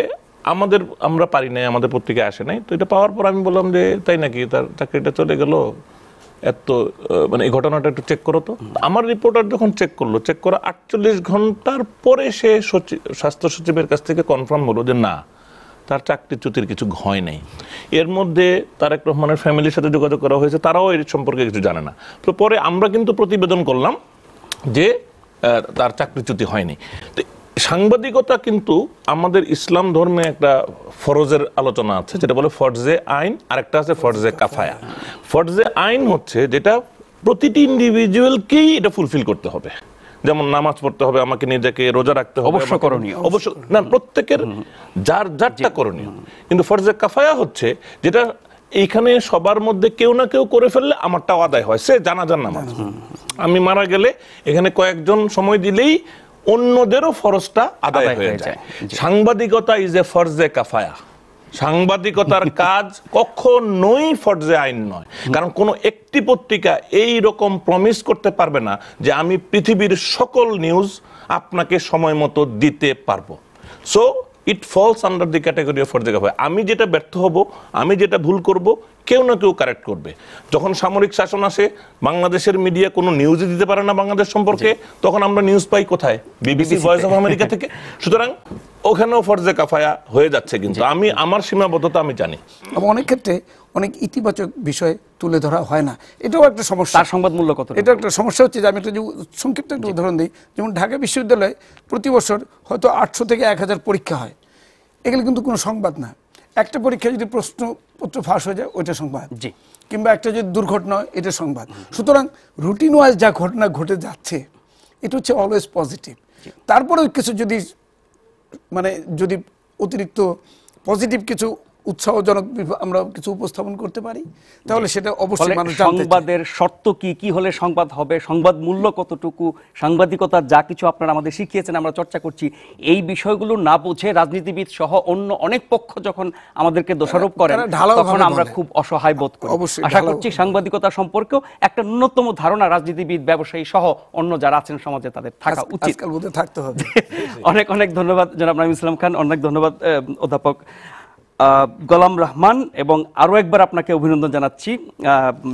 আমরা পারি নাই, আমাদের পত্রিকায় আসে নাই। তো এটা পাওয়ার পর আমি বললাম যে তাই নাকি, তার চাকরিটা চলে গেল, মানে এই ঘটনাটা একটু চেক করো তো। আমার রিপোর্টার যখন চেক করা 48 ঘন্টার পরে সে স্বাস্থ্য সচিবের কাছ থেকে কনফার্ম হলো যে না, তার চাকরিচ্যুতির কিছু হয় নাই। এর মধ্যে তারেক রহমানের ফ্যামিলির সাথে যোগাযোগ করা হয়েছে, তারাও এর সম্পর্কে কিছু জানে না। তো পরে আমরা কিন্তু প্রতিবেদন করলাম যে তার চাকরিচ্যুতি হয়নি। তো সাংবাদিকতা কিন্তু আমাদের ইসলাম ধর্মে একটা ফরজের আলোচনা আছে, যেটা বলে ফরজে আইন, আরেকটা আছে ফরজে কাফায়া। ফরজে আইন হচ্ছে যেটা প্রতিটি ইন্ডিভিজুয়ালকেই এটা ফুলফিল করতে হবে, যেমন নামাজ পড়তে হবে, আমাকে নিজেকে রোজা রাখতে হবে, অবশ্য করণীয়, অবশ্য না, প্রত্যেকের যারটা করণীয়। কিন্তু ফরজে কাফায়া হচ্ছে যেটা এইখানে সবার মধ্যে কেউ না কেউ করে ফেললে আমারটাও আদায় হয়। সে জানাজার নামাজ, আমি মারা গেলে এখানে কয়েকজন সময় দিলেই অন্যদেরও ফরজটা আদায় হয়ে যায়। সাংবাদিকতা ইজ এ ফরজে কাফায়া। সাংবাদিকতার কাজ কখনোই ফরজে আইন নয়, কারণ কোনো একটি পত্রিকা এই রকম প্রমিস করতে পারবে না যে আমি পৃথিবীর সকল নিউজ আপনাকে সময় মতো দিতে পারবো। So it false under the category of ফরজে কাফায়া। আমি যেটা ব্যর্থ হব, আমি যেটা ভুল করব, কেউ না কেউ কারেক্ট করবে। যখন সামরিক শাসন আসে, বাংলাদেশের মিডিয়া কোনো নিউজই দিতে পারে না বাংলাদেশ সম্পর্কে, তখন আমরা নিউজ পাই কোথায়? বিবিসি, ভয়েস অফ আমেরিকা থেকে। সুতরাং ওখানেও ফরজে কাফায়া হয়ে যাচ্ছে, কিন্তু আমি আমার সীমাবদ্ধতা আমি জানি। অনেক ক্ষেত্রে অনেক ইতিবাচক বিষয় তুলে ধরা হয় না, এটাও একটা সমস্যা। তার সংবাদ মূল্য কত? এটা একটা সমস্যা হচ্ছে যে আমি একটা সংক্ষিপ্ত একটা উদাহরণ দিই। যেমন ঢাকা বিশ্ববিদ্যালয়ে প্রতি বছর হয়তো 800 থেকে 1000 পরীক্ষা হয়, এগুলো কিন্তু কোনো সংবাদ না। একটা পরীক্ষায় যদি প্রশ্নপত্র ফাঁস হয়ে যায় ওইটা সংবাদ, কিংবা একটা যদি দুর্ঘটনা হয় এটা সংবাদ। সুতরাং রুটিন ওয়াইজ যা ঘটনা ঘটে যাচ্ছে এটা হচ্ছে অলওয়েজ পজিটিভ। তারপরেও কিছু যদি অতিরিক্ত পজিটিভ কিছু উৎসাহজনক আমরা কিছু উপস্থাপন করতে পারি, তাহলে সেটা অবশ্যই মানুষ জানতে চায়। সংবাদের শর্ত কি, কি হলে সংবাদ হবে, সংবাদ মূল্য কতটুকু, সাংবাদিকতার যা কিছু আপনারা আমাদের শিখিয়েছেন, আমরা চর্চা করছি, এই বিষয়গুলো না বুঝে রাজনীতিবিদ সহ অন্য অনেক পক্ষ যখন আমাদেরকে দোষারোপ করেন তখন আমরা খুব অসহায় বোধ করি। আশা করছি সাংবাদিকতা সম্পর্কেও একটা ন্যূনতম ধারণা রাজনীতিবিদ, ব্যবসায়ী সহ অন্য যারা আছেন সমাজে তাদের থাকা উচিত। থাকতে হবে। অনেক অনেক ধন্যবাদ জনাব নাঈম ইসলাম খান, অনেক ধন্যবাদ অধ্যাপক গোলাম রহমান, এবং আরও একবার আপনাকে অভিনন্দন জানাচ্ছি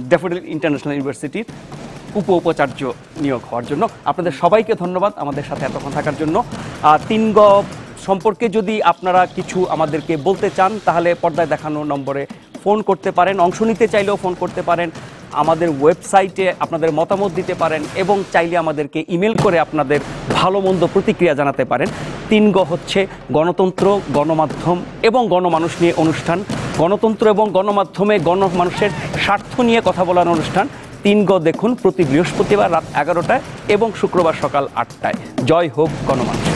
ড্যাফোডিল ইন্টারন্যাশনাল ইউনিভার্সিটির উপাচার্য নিয়োগ হওয়ার জন্য। আপনাদের সবাইকে ধন্যবাদ আমাদের সাথে এতক্ষণ থাকার জন্য। 3গ সম্পর্কে যদি আপনারা কিছু আমাদেরকে বলতে চান তাহলে পর্দায় দেখানো নম্বরে ফোন করতে পারেন, অংশ নিতে চাইলেও ফোন করতে পারেন, আমাদের ওয়েবসাইটে আপনাদের মতামত দিতে পারেন, এবং চাইলে আমাদেরকে ইমেল করে আপনাদের ভালো মন্দ প্রতিক্রিয়া জানাতে পারেন। 3গ হচ্ছে গণতন্ত্র, গণমাধ্যম এবং গণমানুষ নিয়ে অনুষ্ঠান। গণতন্ত্র এবং গণমাধ্যমে গণমানুষের স্বার্থ নিয়ে কথা বলার অনুষ্ঠান। 3গ দেখুন প্রতি বৃহস্পতিবার রাত 11টায় এবং শুক্রবার সকাল 8টায়। জয় হোক গণমানুষ।